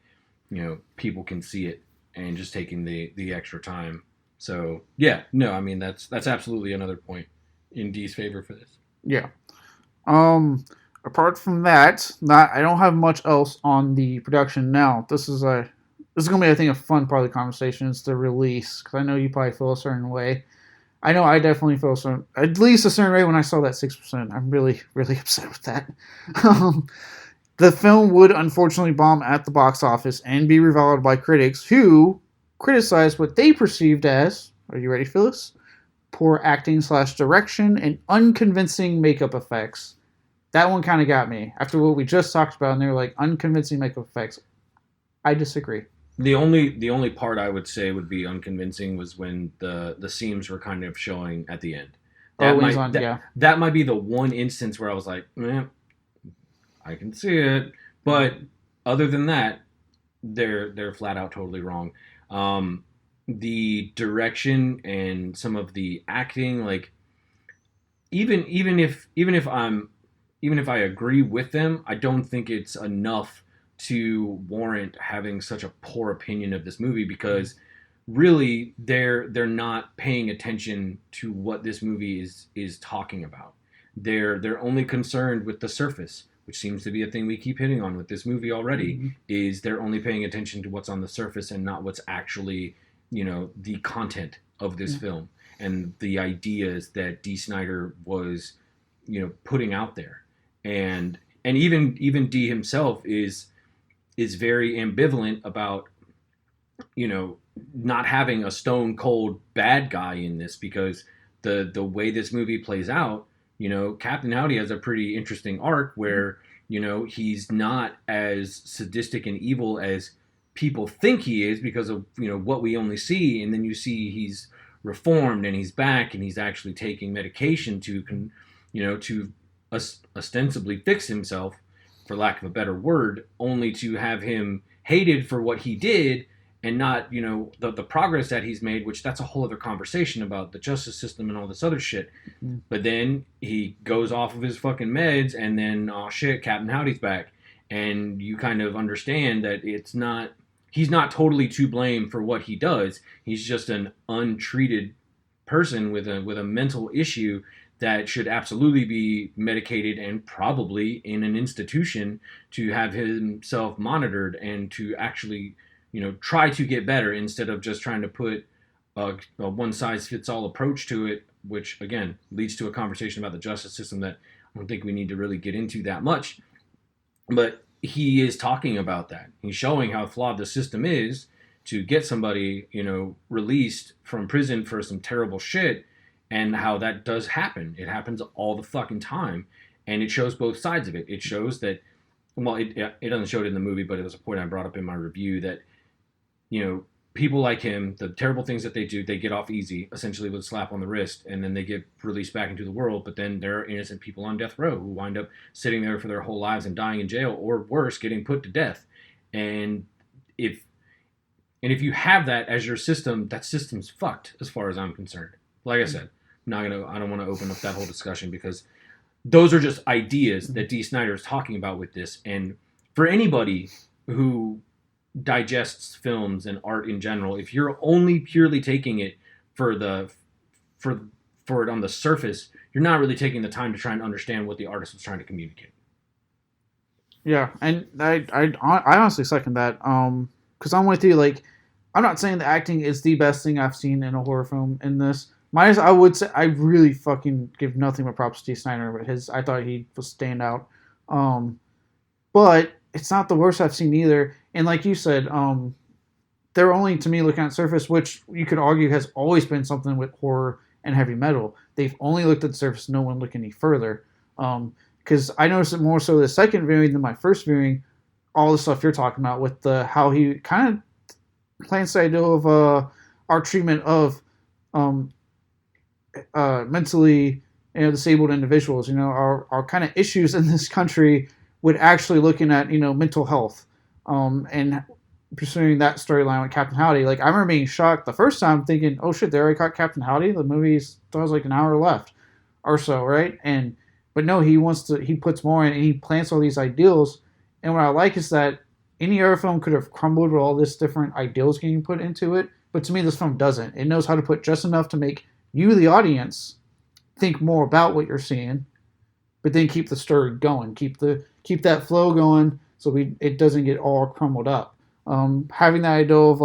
people can see it, and just taking the extra time. So yeah, no, I mean that's absolutely another point in Dee's favor for this. Yeah. Apart from that, I don't have much else on the production now. This is gonna be, I think, a fun part of the conversation. It's the release, because I know you probably feel a certain way. I know I definitely feel at least a certain way when I saw that 6%. I'm really, really upset with that. The film would unfortunately bomb at the box office and be reviled by critics who criticized what they perceived as, are you ready for this? Poor acting slash direction and unconvincing makeup effects. That one kind of got me. After what we just talked about, and they were like, unconvincing makeup effects. I disagree. The only part I would say would be unconvincing was when the seams were kind of showing at the end. That might be the one instance where I was like, I can see it, but other than that, they're flat out totally wrong. The direction and some of the acting, like even if I agree with them, I don't think it's enough to warrant having such a poor opinion of this movie, because really they're not paying attention to what this movie is talking about. They're only concerned with the surface, which seems to be a thing we keep hitting on with this movie already. Mm-hmm. Is they're only paying attention to what's on the surface and not what's actually, the content of this film and the ideas that Dee Snider was, putting out there. And even Dee himself is very ambivalent about, not having a stone cold bad guy in this, because the way this movie plays out, Captain Howdy has a pretty interesting arc where, he's not as sadistic and evil as people think he is because of, what we only see. And then you see he's reformed and he's back and he's actually taking medication to ostensibly fix himself, for lack of a better word, only to have him hated for what he did and not, the progress that he's made, which that's a whole other conversation about the justice system and all this other shit. Mm-hmm. But then he goes off of his fucking meds and then, oh shit, Captain Howdy's back. And you kind of understand that he's not totally to blame for what he does. He's just an untreated person with a mental issue that should absolutely be medicated and probably in an institution to have himself monitored and to actually, try to get better instead of just trying to put a one-size-fits-all approach to it, which, again, leads to a conversation about the justice system that I don't think we need to really get into that much. But he is talking about that. He's showing how flawed the system is to get somebody, released from prison for some terrible shit, and how that does happen. It happens all the fucking time. And it shows both sides of it. It shows that, well, it doesn't show it in the movie, but it was a point I brought up in my review that, people like him, the terrible things that they do, they get off easy, essentially with a slap on the wrist, and then they get released back into the world. But then there are innocent people on death row who wind up sitting there for their whole lives and dying in jail, or worse, getting put to death. And if you have that as your system, that system's fucked as far as I'm concerned. Like I said, I don't want to open up that whole discussion, because those are just ideas that Dee Snider is talking about with this. And for anybody who digests films and art in general, if you're only purely taking it for it on the surface, you're not really taking the time to try and understand what the artist was trying to communicate. Yeah, and I honestly second that. Because I'm with you. Like, I'm not saying the acting is the best thing I've seen in a horror film in this. I would say I really fucking give nothing but props to Dee Snider, but I thought he was standout. But it's not the worst I've seen either. And like you said, they're only, to me, looking at the surface, which you could argue has always been something with horror and heavy metal. They've only looked at the surface, no one looked any further. Because I noticed it more so the second viewing than my first viewing, all the stuff you're talking about with how he kind of plants the idea of our treatment of mentally disabled individuals, our kind of issues in this country with actually looking at, mental health, and pursuing that storyline with Captain Howdy. Like, I remember being shocked the first time thinking, oh shit, they already caught Captain Howdy? The movie still has like an hour left or so, right? But no, he puts more in, and he plants all these ideals. And what I like is that any other film could have crumbled with all this different ideals getting put into it. But to me, this film doesn't. It knows how to put just enough to make you, the audience, think more about what you're seeing, but then keep the story going, keep that flow going, so it doesn't get all crumbled up. Having that idea of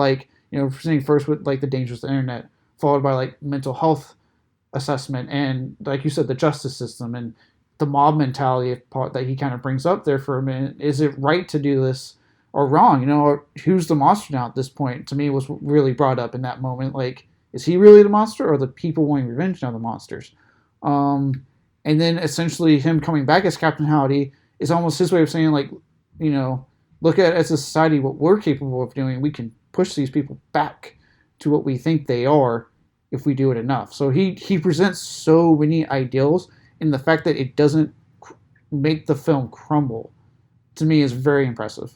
presenting first with like the dangers of the internet, followed by like mental health assessment, and like you said, the justice system and the mob mentality part that he kind of brings up there for a minute. Is it right to do this or wrong. Or who's the monster now at this point? To me, was really brought up in that moment. Like, is he really the monster, or the people wanting revenge now the monsters? And then essentially him coming back as Captain Howdy is almost his way of saying, like, look at as a society what we're capable of doing. We can push these people back to what we think they are if we do it enough. So he presents so many ideals, and the fact that it doesn't make the film crumble, to me, is very impressive.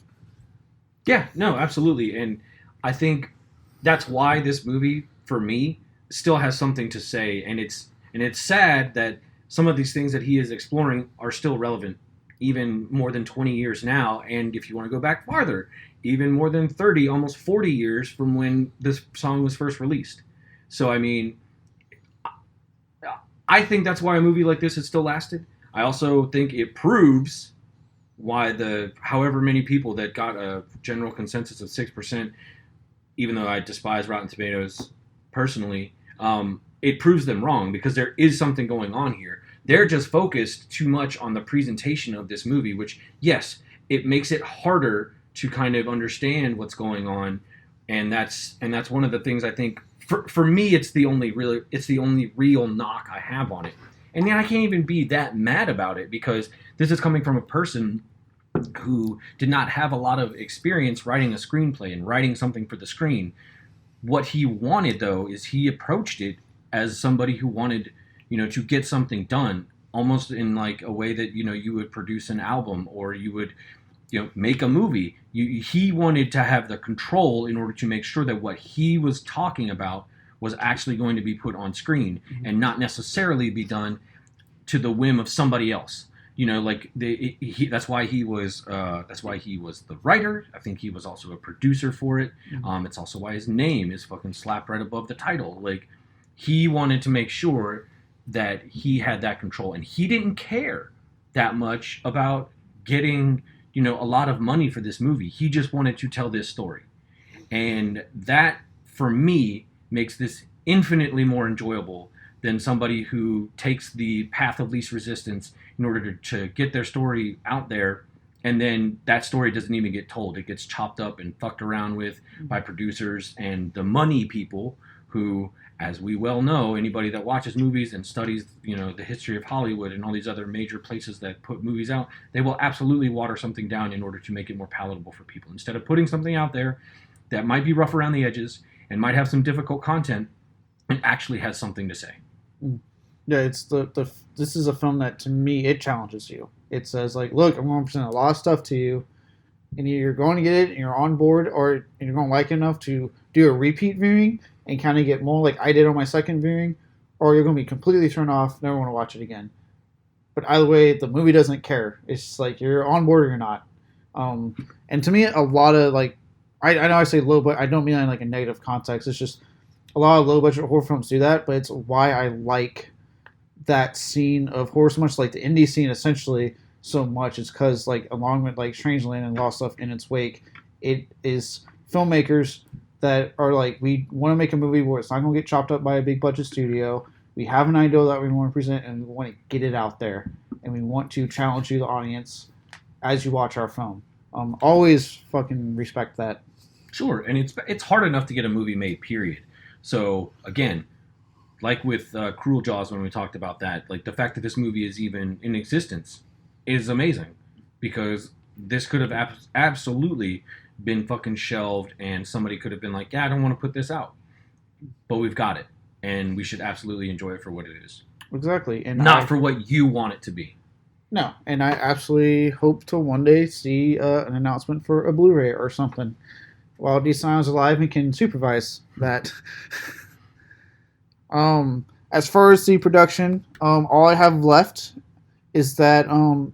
Yeah, no, absolutely. And I think that's why this movie, for me, still has something to say. And it's sad that some of these things that he is exploring are still relevant, even more than 20 years now. And if you want to go back farther, even more than 30, almost 40 years from when this song was first released. So, I mean, I think that's why a movie like this has still lasted. I also think it proves why the however many people that got a general consensus of 6%, even though I despise Rotten Tomatoes personally, it proves them wrong, because there is something going on here. They're just focused too much on the presentation of this movie, which, yes, it makes it harder to kind of understand what's going on, and that's one of the things I think for me it's the only real knock I have on it. And then I can't even be that mad about it, because this is coming from a person who did not have a lot of experience writing a screenplay and writing something for the screen. What he wanted, though, is he approached it as somebody who wanted, to get something done, almost in like a way that, you would produce an album, or you would, make a movie. He wanted to have the control in order to make sure that what he was talking about was actually going to be put on screen, and not necessarily be done to the whim of somebody else. That's why he was the writer. I think he was also a producer for it. It's also why his name is fucking slapped right above the title. Like, he wanted to make sure that he had that control, and he didn't care that much about getting, a lot of money for this movie. He just wanted to tell this story, and that, for me, makes this infinitely more enjoyable than somebody who takes the path of least resistance in order to get their story out there, and then that story doesn't even get told. It gets chopped up and fucked around with by producers and the money people who, as we well know, anybody that watches movies and studies, the history of Hollywood and all these other major places that put movies out, they will absolutely water something down in order to make it more palatable for people. Instead of putting something out there that might be rough around the edges and might have some difficult content, it actually has something to say. Yeah, it's this is a film that, to me, it challenges you. It says, like, look, I'm going to present a lot of stuff to you, and you're going to get it, and you're on board, or you're going to like it enough to do a repeat viewing and kind of get more like I did on my second viewing, or you're going to be completely thrown off, never want to watch it again. But either way, the movie doesn't care. It's just like you're on board or you're not. And to me, a lot of, like, I know I say low, but I don't mean that in like a negative context. It's just a lot of low budget horror films do that, but it's why I like that scene of horror so much, like the indie scene essentially so much. It's because, like, along with like Strangeland and Lost Stuff in its wake, it is filmmakers that are like, we want to make a movie where it's not going to get chopped up by a big budget studio. We have an idea that we want to present, and we want to get it out there, and we want to challenge you, the audience, as you watch our film. Always fucking respect that. Sure, and it's hard enough to get a movie made, period. So again, like with Cruel Jaws, when we talked about that, like, the fact that this movie is even in existence is amazing, because this could have absolutely been fucking shelved, and somebody could have been like, yeah, I don't want to put this out, but we've got it, and we should absolutely enjoy it for what it is. Exactly. And not for what you want it to be. No, and I absolutely hope to one day see an announcement for a Blu-ray or something while Dee Snider's alive and can supervise that. As far as the production, all I have left is that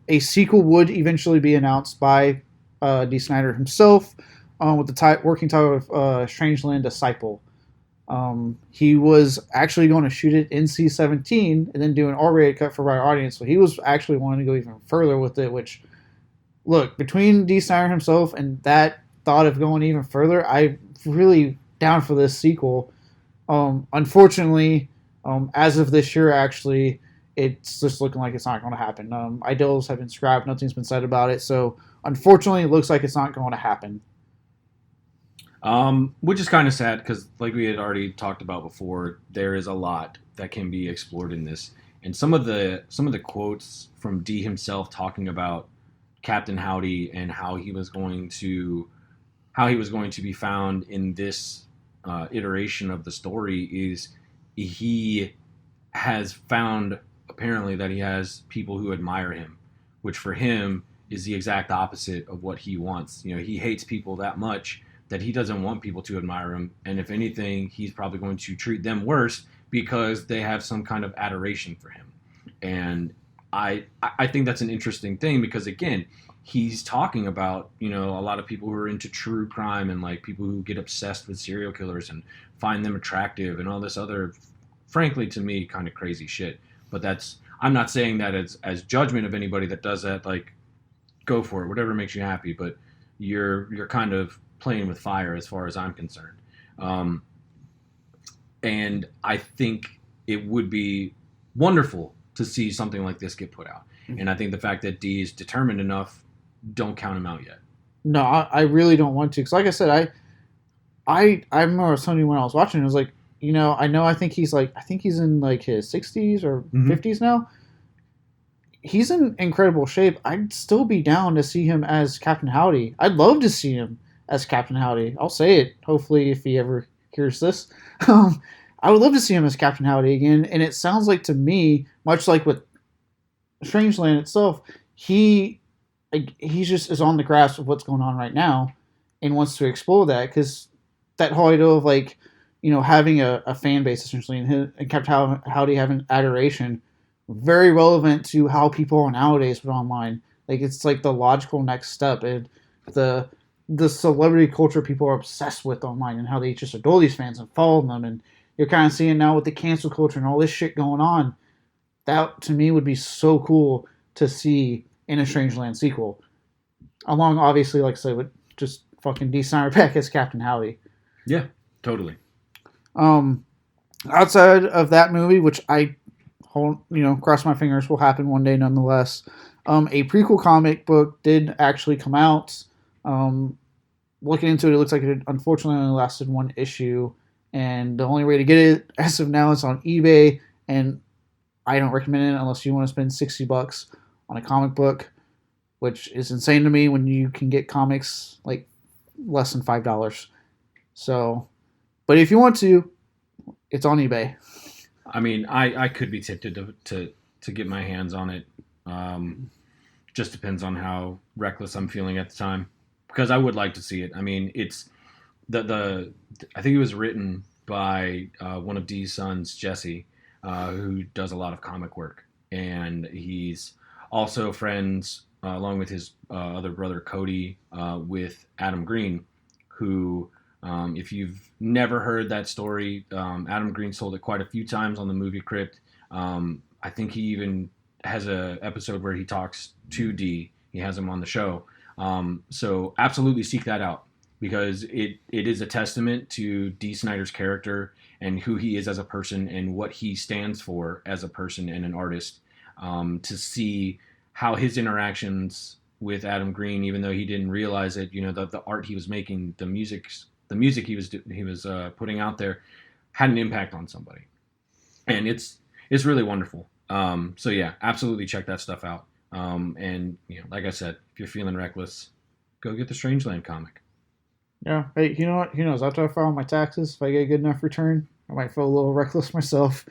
a sequel would eventually be announced by Dee Snider himself, with the working title of Strangeland Disciple. He was actually going to shoot it NC-17 and then do an R-rated cut for our audience, so he was actually wanting to go even further with it, which, look, between Dee Snider himself and that thought of going even further, I'm really down for this sequel. Unfortunately, as of this year, actually, it's just looking like it's not going to happen. Ideals have been scrapped. Nothing's been said about it. So unfortunately, it looks like it's not going to happen. Which is kind of sad because, like we had already talked about before, there is a lot that can be explored in this, and some of the quotes from Dee himself talking about Captain Howdy and how he was going to be found in this iteration of the story is he has found apparently that he has people who admire him, which for him is the exact opposite of what he wants. He hates people that much that he doesn't want people to admire him, and if anything, he's probably going to treat them worse because they have some kind of adoration for him. And I think that's an interesting thing because again, he's talking about a lot of people who are into true crime and like people who get obsessed with serial killers and find them attractive and all this other, frankly to me, kind of crazy shit. But I'm not saying that as judgment of anybody that does that. Like, go for it, whatever makes you happy. But you're kind of playing with fire as far as I'm concerned. And I think it would be wonderful to see something like this get put out. Mm-hmm. And I think the fact that Dee is determined enough, don't count him out yet. No, I really don't want to. Because like I said, I remember I was telling you when I was watching, it was like, I think he's in like his 60s or 50s now. He's in incredible shape. I'd still be down to see him as Captain Howdy. I'd love to see him as Captain Howdy. I'll say it, hopefully, if he ever hears this. I would love to see him as Captain Howdy again. And it sounds like to me, much like with Strangeland itself, he just is on the grasp of what's going on right now and wants to explore that. Because that whole idea of like, having a fan base essentially and Captain Howdy having adoration, very relevant to how people are nowadays with online. Like, it's like the logical next step. And the celebrity culture people are obsessed with online and how they just adore these fans and follow them. And you're kind of seeing now with the cancel culture and all this shit going on. That, to me, would be so cool to see in a Strangeland sequel. Along, obviously, like I said, with just fucking Dee Snider back as Captain Howdy. Yeah, totally. Outside of that movie, which I cross my fingers will happen one day nonetheless, a prequel comic book did actually come out. Looking into it, it looks like it unfortunately only lasted one issue, and the only way to get it as of now is on eBay, and I don't recommend it unless you want to spend $60 on a comic book, which is insane to me when you can get comics like less than $5. So, but if you want to, it's on eBay. I mean, I could be tempted to get my hands on it. Just depends on how reckless I'm feeling at the time, because I would like to see it. I mean, it's I think it was written by one of Dee's sons, Jesse, who does a lot of comic work, and he's also friends along with his other brother Cody with Adam Green, who. If you've never heard that story, Adam Green told it quite a few times on the movie Crypt. I think he even has an episode where he talks to Dee. He has him on the show. So absolutely seek that out, because it is a testament to Dee Snider's character and who he is as a person and what he stands for as a person and an artist. To see how his interactions with Adam Green, even though he didn't realize it, the art he was making, the music he was putting out there had an impact on somebody, and it's really wonderful. So yeah, absolutely check that stuff out. And like I said, if you're feeling reckless, go get the Strangeland comic. Yeah, hey, you know what? Who knows? After I file my taxes, if I get a good enough return, I might feel a little reckless myself.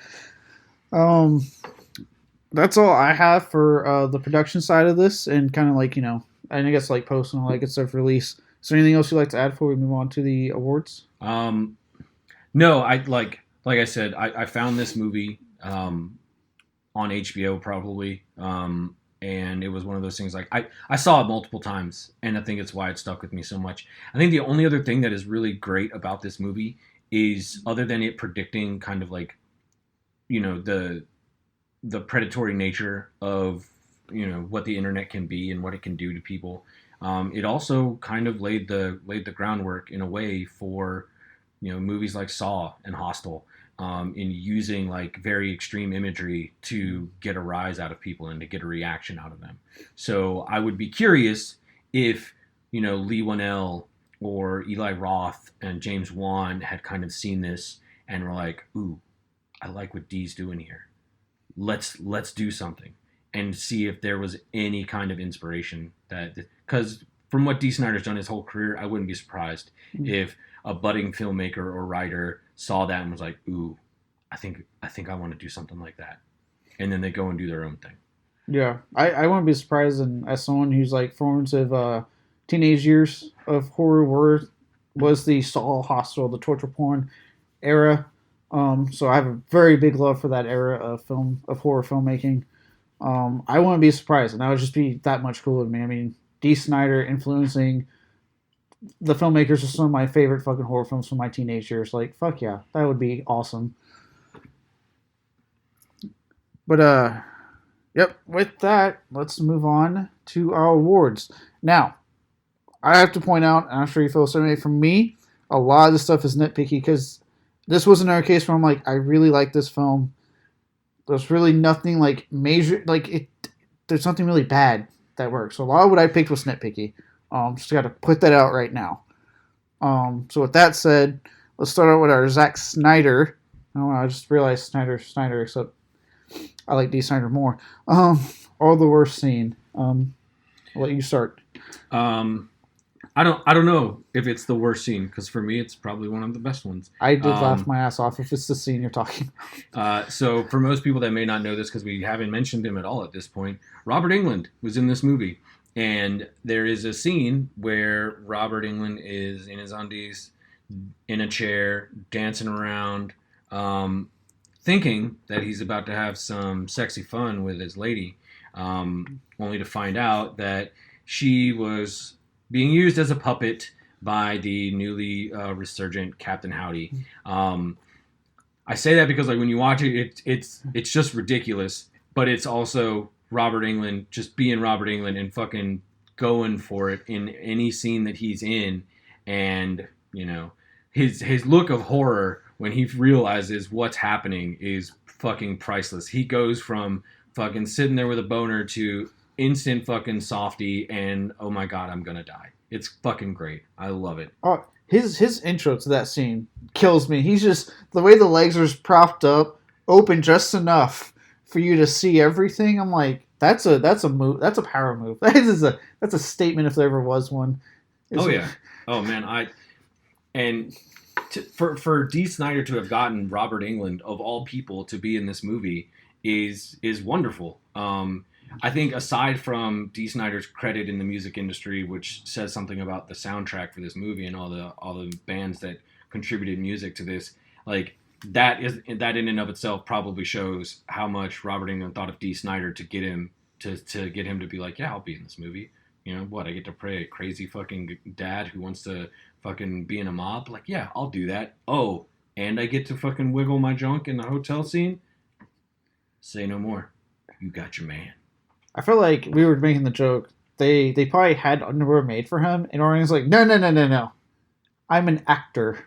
That's all I have for the production side of this, and kind of like and I guess like post and all that good stuff release. Is there anything else you'd like to add before we move on to the awards? No, I like I said, I found this movie on HBO probably, and it was one of those things like I saw it multiple times, and I think it's why it stuck with me so much. I think the only other thing that is really great about this movie is, other than it predicting kind of like the predatory nature of what the internet can be and what it can do to people. It also kind of laid the groundwork in a way for movies like Saw and Hostel, in using like very extreme imagery to get a rise out of people and to get a reaction out of them. So I would be curious if, Lee Whannell or Eli Roth and James Wan had kind of seen this and were like, ooh, I like what Dee's doing here. Let's do something and see if there was any kind of inspiration because from what Dee Snider's done his whole career, I wouldn't be surprised if a budding filmmaker or writer saw that and was like, ooh, I think I want to do something like that. And then they go and do their own thing. Yeah. I wouldn't be surprised, and as someone who's like formative teenage years of horror was the Saw Hostel, the torture porn era. So I have a very big love for that era of horror filmmaking. I wouldn't be surprised, and that would just be that much cooler to me. I mean, Dee Snider influencing the filmmakers of some of my favorite fucking horror films from my teenage years. Like, fuck yeah, that would be awesome. But yep. With that, let's move on to our awards. Now, I have to point out, and I'm sure you feel the same way. For me, a lot of this stuff is nitpicky because this was another case where I'm like, I really like this film. There's really nothing like major, like it. There's something really bad that works. So a lot of what I picked was nitpicky. Just got to put that out right now. So with that said, let's start out with our Zack Snider. Oh, I just realized Snyder, except I like Dee Snider more. All the worst scene. I'll let you start. I don't know if it's the worst scene because for me it's probably one of the best ones. I did laugh my ass off if it's the scene you're talking about. So for most people that may not know this because we haven't mentioned him at all at this point, Robert Englund was in this movie, and there is a scene where Robert Englund is in his undies, in a chair, dancing around, thinking that he's about to have some sexy fun with his lady, only to find out that she was being used as a puppet by the newly resurgent Captain Howdy. I say that because like when you watch it, it's just ridiculous, but it's also Robert Englund just being Robert Englund and fucking going for it in any scene that he's in, and his look of horror when he realizes what's happening is fucking priceless. He goes from fucking sitting there with a boner to instant fucking softy and oh my god, I'm gonna die. It's fucking great. I love it. Oh, his intro to that scene kills me. He's just the way the legs are propped up, open just enough for you to see everything. I'm like, that's a move. That's a power move. That's a statement if there ever was one. Yeah. Oh man, for Dee Snider to have gotten Robert Englund of all people to be in this movie is wonderful. I think aside from Dee Snider's credit in the music industry, which says something about the soundtrack for this movie and all the bands that contributed music to this, like that in and of itself probably shows how much Robert Englund thought of Dee Snider to get him to be like, yeah, I'll be in this movie. I get to play a crazy fucking dad who wants to fucking be in a mob. Like, yeah, I'll do that. Oh, and I get to fucking wiggle my junk in the hotel scene. Say no more. You got your man. I feel like we were making the joke. They probably had underwear made for him, and Orion's like, no. I'm an actor.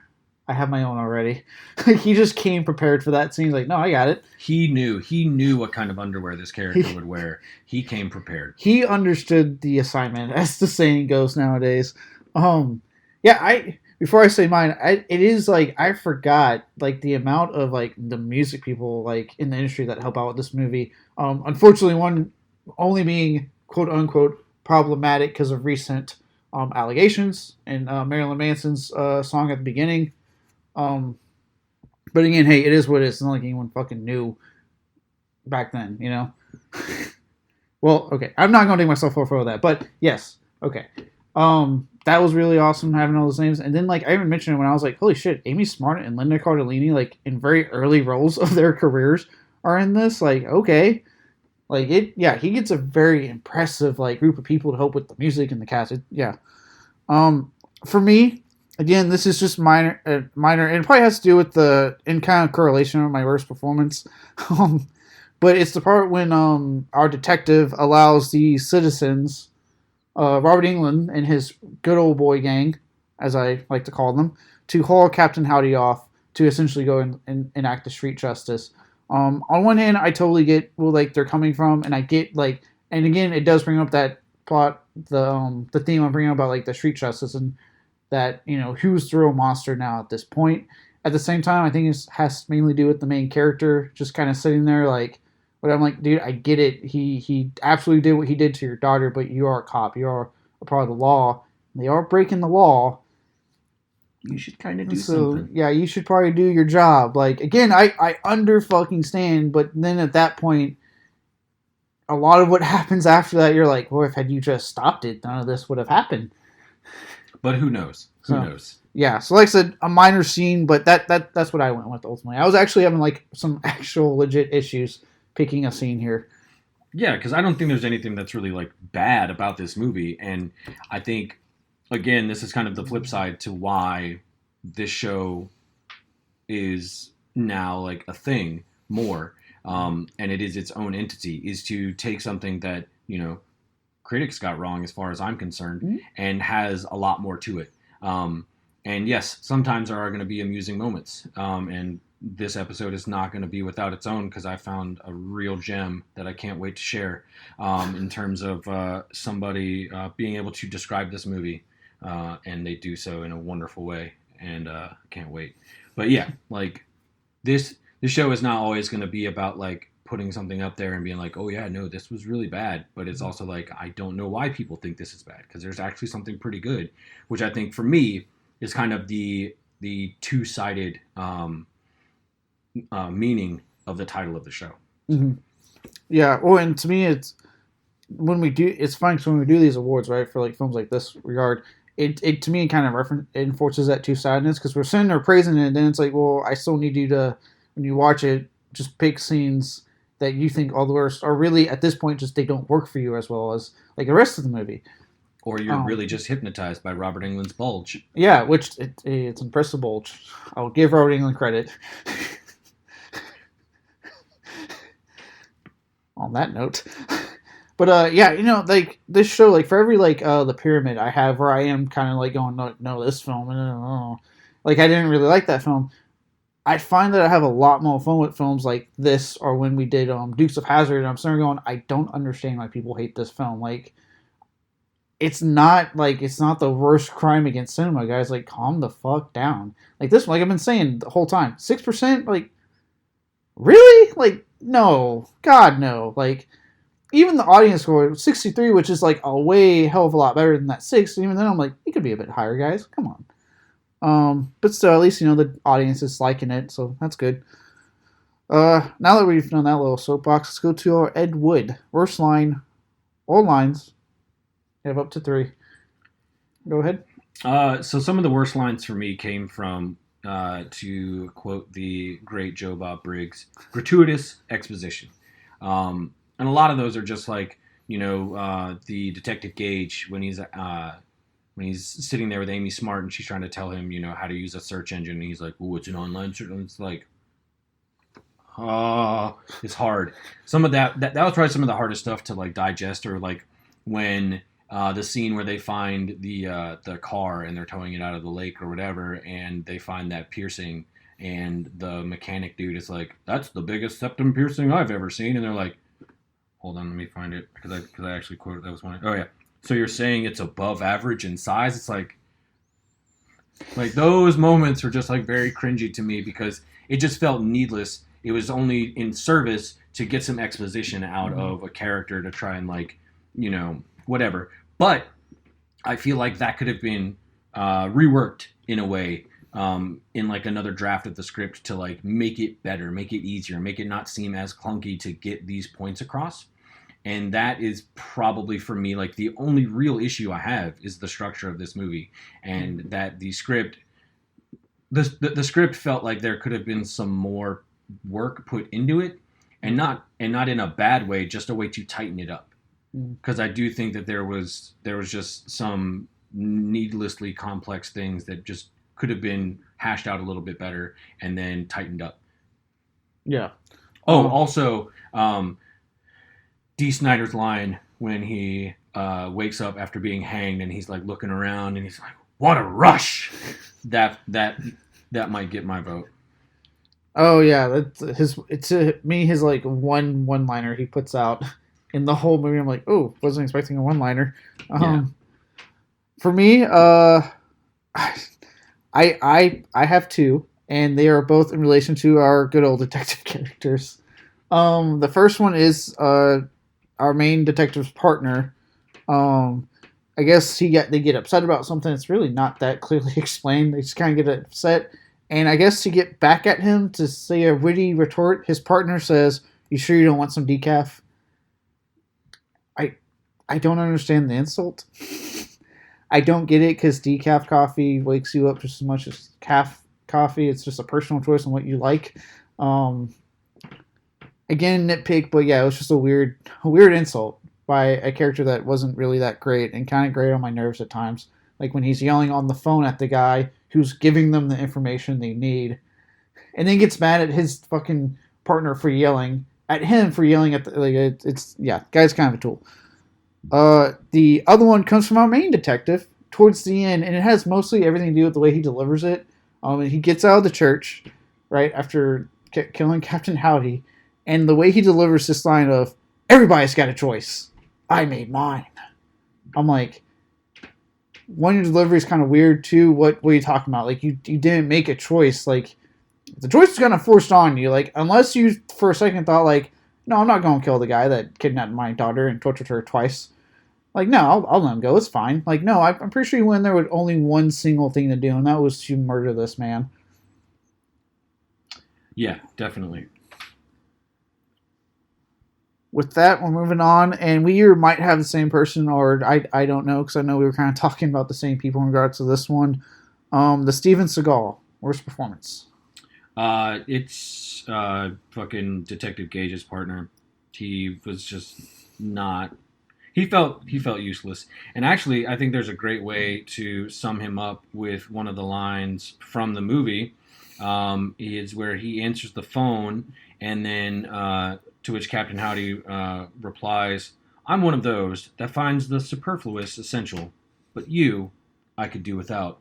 I have my own already. He just came prepared for that scene. He's like, no, I got it. He knew what kind of underwear this character would wear. He came prepared. He understood the assignment, as the saying goes nowadays. Before I say mine, it is like I forgot like the amount of like the music people like in the industry that help out with this movie. Unfortunately, one only being quote unquote problematic because of recent allegations and Marilyn Manson's song at the beginning. But again, hey, it is what it is. It's not like anyone fucking knew back then, Well, okay, I'm not going to take myself for that, but yes, okay. That was really awesome having all those names, and then like I even mentioned it when I was like, holy shit, Amy Smart and Linda Cardellini, like in very early roles of their careers, are in this. Like, okay, like he gets a very impressive like group of people to help with the music and the cast. For me, again, this is just minor, and it probably has to do with in kind of correlation with my worst performance. But it's the part when our detective allows the citizens, Robert Englund and his good old boy gang, as I like to call them, to haul Captain Howdy off to essentially go and enact the street justice. On one hand, I totally get where like they're coming from, and I get like, and again, it does bring up that plot, the theme I'm bringing up about like the street justice and that who's the real monster now at this point. At the same time, I think it has mainly to do with the main character just kind of sitting there like, but I'm like, dude, I get it. He absolutely did what he did to your daughter, but you are a cop. You are a part of the law. They are breaking the law. You should kind of do something. Yeah, you should probably do your job. Like, again, I under fucking stand, but then at that point, a lot of what happens after that, you're like, well, if had you just stopped it, none of this would have happened. But who knows? Who knows? Yeah, so like I said, a minor scene, but that's what I went with ultimately. I was actually having like some actual legit issues picking a scene here. Yeah, because I don't think there's anything that's really like bad about this movie, and I think, again, this is kind of the flip side to why this show is now like a thing more, and it is its own entity, is to take something that critics got wrong as far as I'm concerned, and has a lot more to it. And yes, sometimes there are going to be amusing moments, and this episode is not going to be without its own, because I found a real gem that I can't wait to share, in terms of somebody being able to describe this movie, and they do so in a wonderful way, and I can't wait. But yeah, like this show is not always going to be about like putting something up there and being like, oh yeah, no, this was really bad, but it's also like, I don't know why people think this is bad, because there's actually something pretty good, which I think for me is kind of the two-sided meaning of the title of the show. Mm-hmm. Yeah, well, and to me, it's funny because when we do these awards, right, for like films like this regard, it to me kind of enforces that two-sidedness, because we're sitting there praising it, and then it's like, well, I still need you to, when you watch it, just pick scenes that you think are the worst, or really at this point just they don't work for you as well as like the rest of the movie. Or you're really just hypnotized by Robert Englund's bulge. Yeah, which it's an impressive bulge. I'll give Robert Englund credit. On that note. But yeah, like this show, like for every like the pyramid I have where I am kind of like going, no, this film, like I didn't really like that film. I find that I have a lot more fun with films like this, or when we did Dukes of Hazzard, and I'm sort of going, I don't understand why people hate this film. Like, it's not the worst crime against cinema, guys. Like, calm the fuck down. Like this, like I've been saying the whole time, 6%. Like, really? Like, no, God, no. Like, even the audience score 63, which is like a way hell of a lot better than that 6. Even then, I'm like, it could be a bit higher, guys. Come on. But still, at least the audience is liking it, so that's good. Now that we've done that little soapbox, let's go to our Ed Wood worst line. All lines. You have up to 3. Go ahead. So some of the worst lines for me came from, to quote the great Joe Bob Briggs, gratuitous exposition. And a lot of those are just like, the Detective Gage when he's sitting there with Amy Smart and she's trying to tell him, how to use a search engine. And he's like, oh, it's an online search. And it's like, it's hard. Some of that was probably some of the hardest stuff to like digest, or like when the scene where they find the car and they're towing it out of the lake or whatever, and they find that piercing, and the mechanic dude is like, that's the biggest septum piercing I've ever seen. And they're like, hold on, let me find it, because I actually quoted that was one. Oh yeah. So you're saying it's above average in size? It's like those moments were just like very cringy to me, because it just felt needless. It was only in service to get some exposition out of a character to try and like, whatever. But I feel like that could have been reworked in a way, in like another draft of the script, to like make it better, make it easier, make it not seem as clunky to get these points across. And that is probably for me like the only real issue I have is the structure of this movie, and that the script felt like there could have been some more work put into it, and not in a bad way, just a way to tighten it up. Because I do think that there was just some needlessly complex things that just could have been hashed out a little bit better and then tightened up. Yeah. Oh, also, Dee Snider's line when he wakes up after being hanged and he's like looking around and he's like, "What a rush!" That might get my vote. Oh yeah, that's his. It's me. His like one liner he puts out in the whole movie. I'm like, oh, wasn't expecting a one liner. Yeah. For me, I have two, and they are both in relation to our good old detective characters. The first one is our main detective's partner. Um, I guess they get upset about something. It's really not that clearly explained. They just kind of get upset, and I guess to get back at him to say a witty retort, his partner says, "You sure you don't want some decaf?" I I don't understand the insult. I don't get it because decaf coffee wakes you up just as much as coffee. It's just a personal choice on what you like. Um, Again, nitpick, but yeah, it was just a weird insult by a character that wasn't really that great and kind of great on my nerves at times. Like when he's yelling on the phone at the guy who's giving them the information they need, and then gets mad at his fucking partner for yelling at him for yelling at the like. It's yeah, guy's kind of a tool. The other one comes from our main detective towards the end, and it has mostly everything to do with the way he delivers it. He gets out of the church right after killing Captain Howdy, and the way he delivers this line of "Everybody's got a choice. I made mine." I'm like, one, your delivery is kind of weird. Two, what are you talking about? Like you didn't make a choice. Like the choice is kind of forced on you. Like unless you for a second thought like, no, I'm not going to kill the guy that kidnapped my daughter and tortured her twice. Like, no, I'll let him go. It's fine. Like, no, I'm pretty sure he went in there with only one single thing to do, and that was to murder this man. Yeah, definitely. With that, we're moving on, and we either might have the same person, or I don't know, because I know we were kind of talking about the same people in regards to this one. The Steven Seagal, worst performance. It's fucking Detective Gage's partner. He was just not. He felt useless. And actually, I think there's a great way to sum him up with one of the lines from the movie. Is where he answers the phone, and then to which Captain Howdy replies, "I'm one of those that finds the superfluous essential, but I could do without."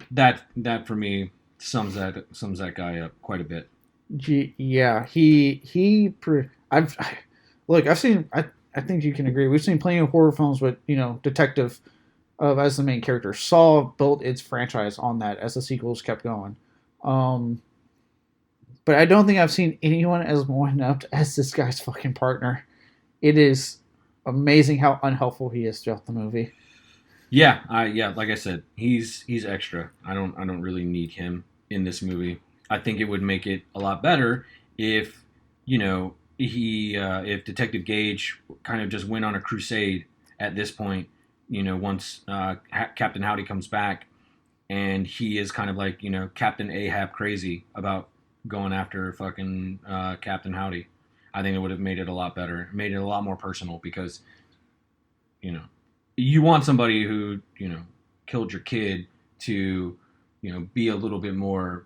That for me sums that guy up quite a bit. Yeah, I've look. I've seen. I think you can agree. We've seen plenty of horror films with detective as the main character. Saw built its franchise on that as the sequels kept going. Um, but I don't think I've seen anyone as one up as this guy's fucking partner. It is amazing how unhelpful he is throughout the movie. Yeah, like I said, he's extra. I don't really need him in this movie. I think it would make it a lot better if he if Detective Gage kind of just went on a crusade at this point. Once Captain Howdy comes back, and he is kind of like Captain Ahab crazy about going after fucking Captain Howdy. I think it would have made it a lot better, made it a lot more personal because you know you want somebody who killed your kid to be a little bit more,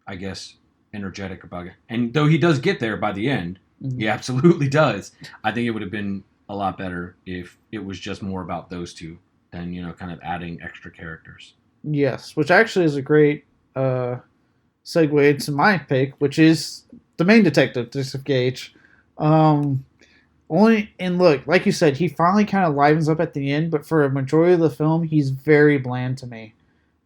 I guess, energetic about it. And though he does get there by the end, he absolutely does. I think it would have been a lot better if it was just more about those two than kind of adding extra characters. Yes, which actually is a great segue into my pick, which is the main detective, Detective Gage. Um, Only and look, like you said, he finally kind of livens up at the end, but for a majority of the film, he's very bland to me.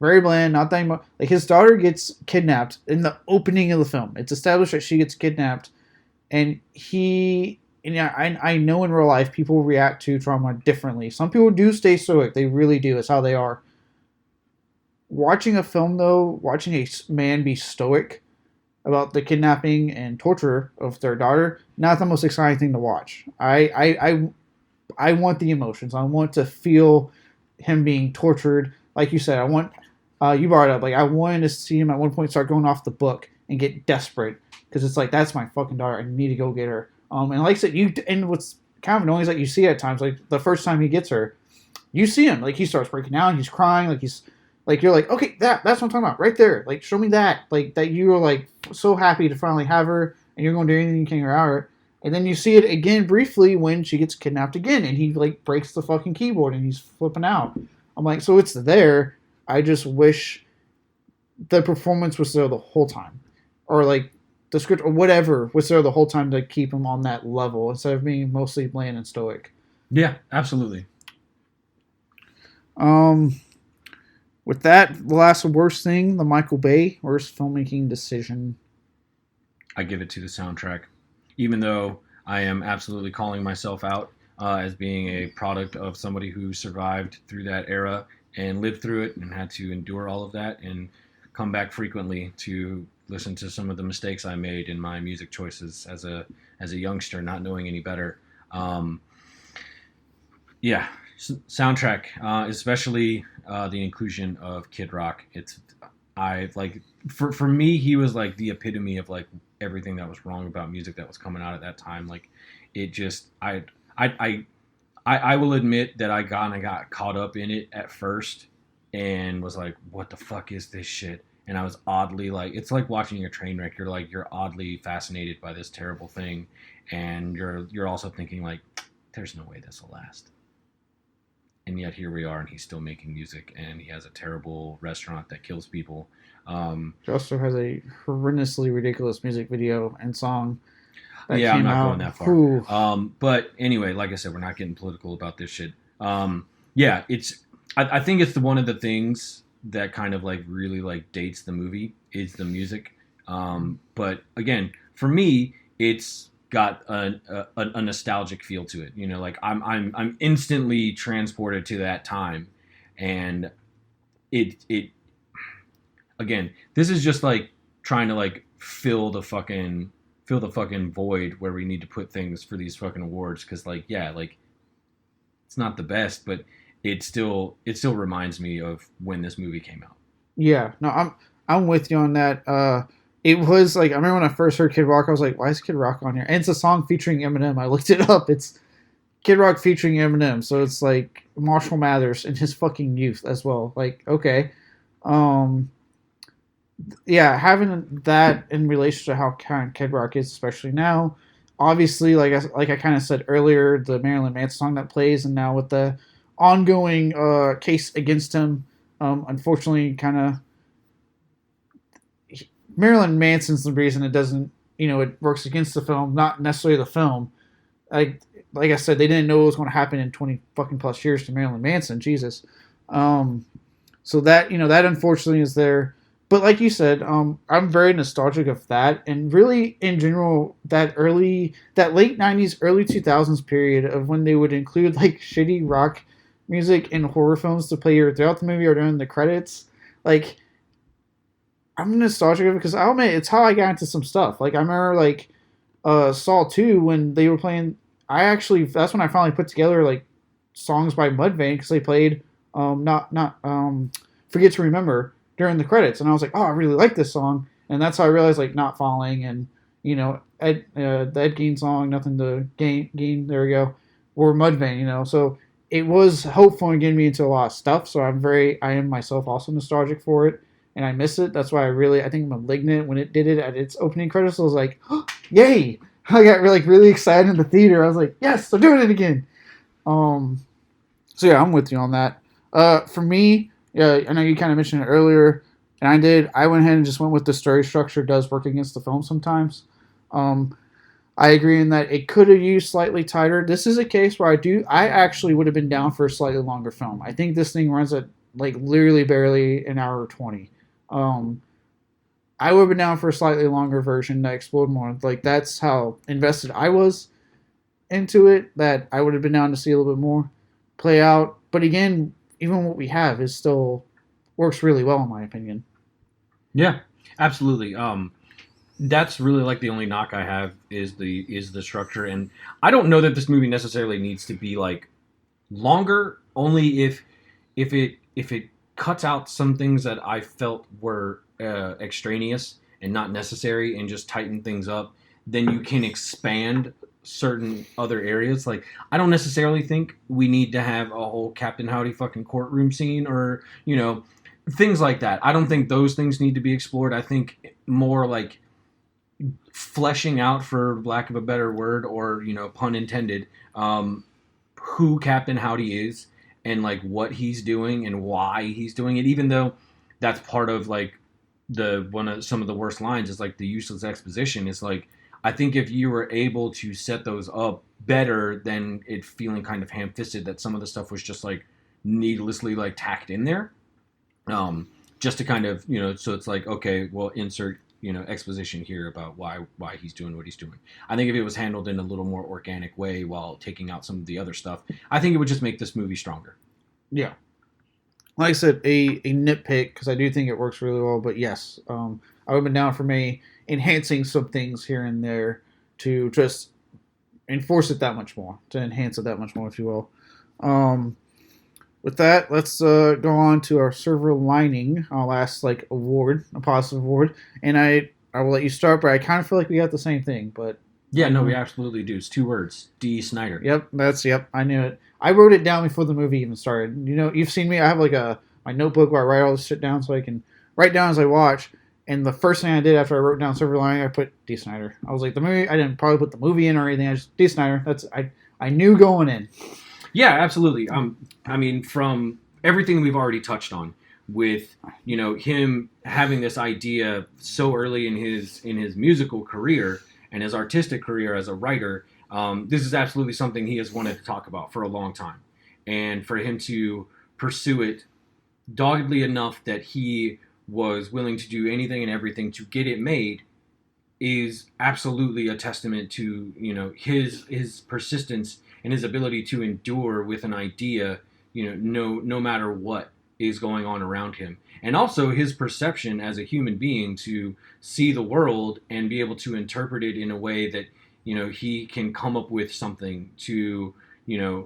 Very bland. Not that much. Like his daughter gets kidnapped in the opening of the film. It's established that she gets kidnapped, and he. And yeah, I know in real life people react to trauma differently. Some people do stay stoic. They really do. It's how they are. Watching a film though, watching a man be stoic about the kidnapping and torture of their daughter, not the most exciting thing to watch. I want the emotions. I want to feel him being tortured. Like you said, I want. You brought it up. Like I wanted to see him at one point start going off the book and get desperate because it's like that's my fucking daughter. I need to go get her. And like I said, and what's kind of annoying is that you see at times, like the first time he gets her, you see him like he starts breaking down. He's crying. Like he's like you're like okay that's what I'm talking about right there. Like show me that like that you were like so happy to finally have her and you're going to do anything you can to have her. And then you see it again briefly when she gets kidnapped again and he like breaks the fucking keyboard and he's flipping out. I'm like, so it's there. I just wish the performance was there the whole time. or like the script or whatever was there the whole time to keep him on that level instead of being mostly bland and stoic. Yeah, absolutely. Um, with that, the last worst thing, the Michael Bay worst filmmaking decision. I give it to the soundtrack, even though I am absolutely calling myself out as being a product of somebody who survived through that era and lived through it and had to endure all of that and come back frequently to listen to some of the mistakes I made in my music choices as a youngster, not knowing any better. Um, yeah, soundtrack, especially the inclusion of Kid Rock. It's I like for me, he was like the epitome of like everything that was wrong about music that was coming out at that time. Like it just I I will admit that I got caught up in it at first and was like, what the fuck is this shit? And I was oddly like, it's like watching a train wreck. You're oddly fascinated by this terrible thing, and you're also thinking like, there's no way this will last. And yet here we are, and he's still making music, and he has a terrible restaurant that kills people. He also has a horrendously ridiculous music video and song that Yeah, I'm came not out. going that far. Whew. But anyway, like I said, we're not getting political about this shit. Yeah, it's. I think it's one of the things that kind of like really like dates the movie is the music. But again, for me, it's got a nostalgic feel to it. You know, like I'm instantly transported to that time, and it again, this is just like trying to like fill the fucking void where we need to put things for these fucking awards because like yeah like it's not the best but it still reminds me of when this movie came out. Yeah, no, I'm with you on that. It was like I remember when I first heard Kid Rock, I was like, "Why is Kid Rock on here?" And it's a song featuring Eminem. I looked it up. It's Kid Rock featuring Eminem, so it's like Marshall Mathers in his fucking youth as well. Like, okay, um, yeah, having that in relation to how kind Kid Rock is, especially now. Obviously, like I kind of said earlier, the Marilyn Manson song that plays, and now with the ongoing case against him, unfortunately, kind of Marilyn Manson's the reason it doesn't, it works against the film, not necessarily the film. Like I said, they didn't know what was going to happen in 20 fucking plus years to Marilyn Manson. Jesus. Um, so that, that unfortunately is there. But like you said, I'm very nostalgic of that, and really in general that late '90s, early 2000s period of when they would include like shitty rock music in horror films to play either throughout the movie or during the credits. Like I'm nostalgic of it because I'll admit it's how I got into some stuff. Like I remember like Saw 2 when they were playing. That's when I finally put together like songs by Mudvayne because they played not Forget to Remember during the credits, and I was like, oh, I really like this song, and that's how I realized like Not Falling and the Ed Gein song, Nothing to Gain, there we go, or Mudvayne, so it was hopeful in getting me into a lot of stuff. So I am myself also nostalgic for it, and I miss it. That's why I think Malignant when it did it at its opening credits, I was like, oh, yay! I got really excited in the theater. I was like, yes, they're doing it again. So yeah, I'm with you on that. For me, yeah, I know you kind of mentioned it earlier, and I did. I went ahead and just went with the story structure does work against the film sometimes. I agree in that it could have used slightly tighter. This is a case where I actually would have been down for a slightly longer film. I think this thing runs at like literally barely an hour 20. I would have been down for a slightly longer version that explored more. Like that's how invested I was into it. That I would have been down to see a little bit more play out. But again, even what we have is still works really well in my opinion. Yeah, absolutely. That's really like the only knock I have is the structure, and I don't know that this movie necessarily needs to be like longer. Only if it cuts out some things that I felt were extraneous and not necessary, and just tighten things up, then you can expand certain other areas. Like I don't necessarily think we need to have a whole Captain Howdy fucking courtroom scene or things like that. I don't think those things need to be explored. I think more like fleshing out, for lack of a better word, or pun intended, who Captain Howdy is and like what he's doing and why he's doing it, even though that's part of like some of the worst lines is like the useless exposition. Is like, I think if you were able to set those up better than it feeling kind of ham-fisted, that some of the stuff was just like needlessly like tacked in there, just to kind of, so it's like, okay, well, insert, exposition here about why he's doing what he's doing. I think if it was handled in a little more organic way while taking out some of the other stuff, I think it would just make this movie stronger. Yeah. Like I said, a nitpick, because I do think it works really well, but yes, I would have been down for me enhancing some things here and there to just enforce it that much more, to enhance it that much more, if you will. With that, let's go on to our silver lining, our last award, a positive award. And I will let you start, but I kind of feel like we got the same thing. But yeah, no, we absolutely do. It's 2 words: Dee Snider. Yep. I knew it. I wrote it down before the movie even started. You've seen me. I have my notebook where I write all this shit down so I can write down as I watch. And the first thing I did after I wrote down silver lining, I put Dee Snider. I was like, the movie. I didn't probably put the movie in or anything. I just Dee Snider. I knew going in. Yeah, absolutely. I mean, from everything we've already touched on, with him having this idea so early in his musical career and his artistic career as a writer, this is absolutely something he has wanted to talk about for a long time, and for him to pursue it doggedly enough that he was willing to do anything and everything to get it made is absolutely a testament to his persistence and his ability to endure with an idea, no matter what is going on around him. And also his perception as a human being to see the world and be able to interpret it in a way that, he can come up with something to,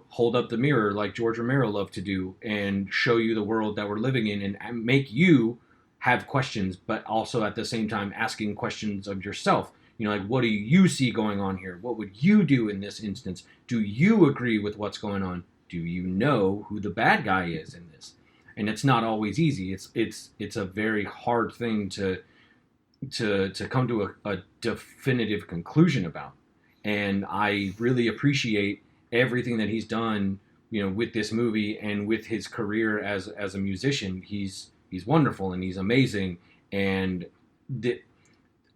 hold up the mirror like George Romero loved to do and show you the world that we're living in and make you have questions, but also at the same time asking questions of yourself. What do you see going on here? What would you do in this instance? Do you agree with what's going on? Do you know who the bad guy is in this? And it's not always easy. It's a very hard thing to come to a definitive conclusion about. And I really appreciate everything that he's done, with this movie and with his career as a musician. He's wonderful and he's amazing. And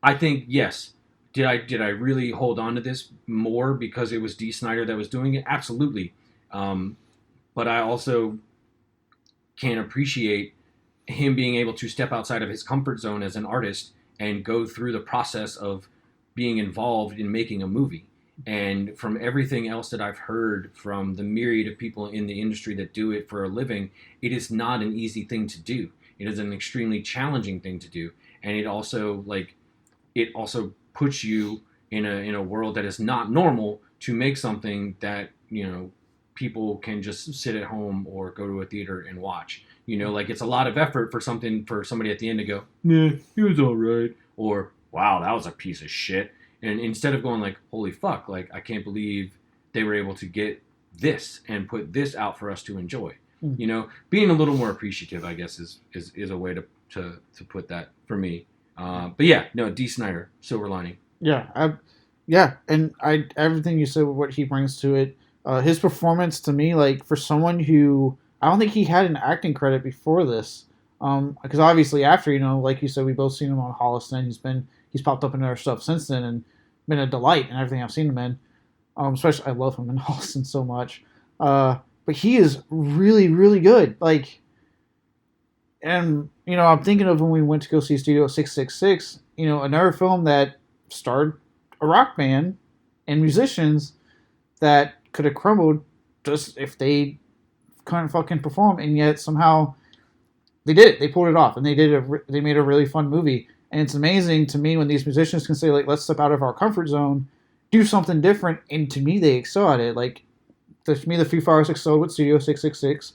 I think, yes. Did I really hold on to this more because it was Dee Snider that was doing it? Absolutely. But I also can appreciate him being able to step outside of his comfort zone as an artist and go through the process of being involved in making a movie. And from everything else that I've heard from the myriad of people in the industry that do it for a living, it is not an easy thing to do. It is an extremely challenging thing to do. And it also puts you in a world that is not normal to make something that people can just sit at home or go to a theater and watch. It's a lot of effort for somebody at the end to go, nah, he was all right, or wow, that was a piece of shit. And instead of going like, holy fuck, like I can't believe they were able to get this and put this out for us to enjoy. Being a little more appreciative, I guess, is a way to put that for me. But yeah, no, Dee Snider, silver lining. Yeah, and everything you said, what he brings to it, his performance to me, like for someone who I don't think he had an acting credit before this, because obviously after like you said, we both seen him on Holliston. He's popped up in other stuff since then and been a delight in everything I've seen him in. Especially I love him in Holliston so much, but he is really really good. And I'm thinking of when we went to go see Studio 666, another film that starred a rock band and musicians that could have crumbled just if they couldn't fucking perform, and yet somehow they did it. They pulled it off, and they made a really fun movie. And it's amazing to me when these musicians can say, like, let's step out of our comfort zone, do something different, and to me they excel at it. Like, to me, the Foo Fighters excelled with Studio 666.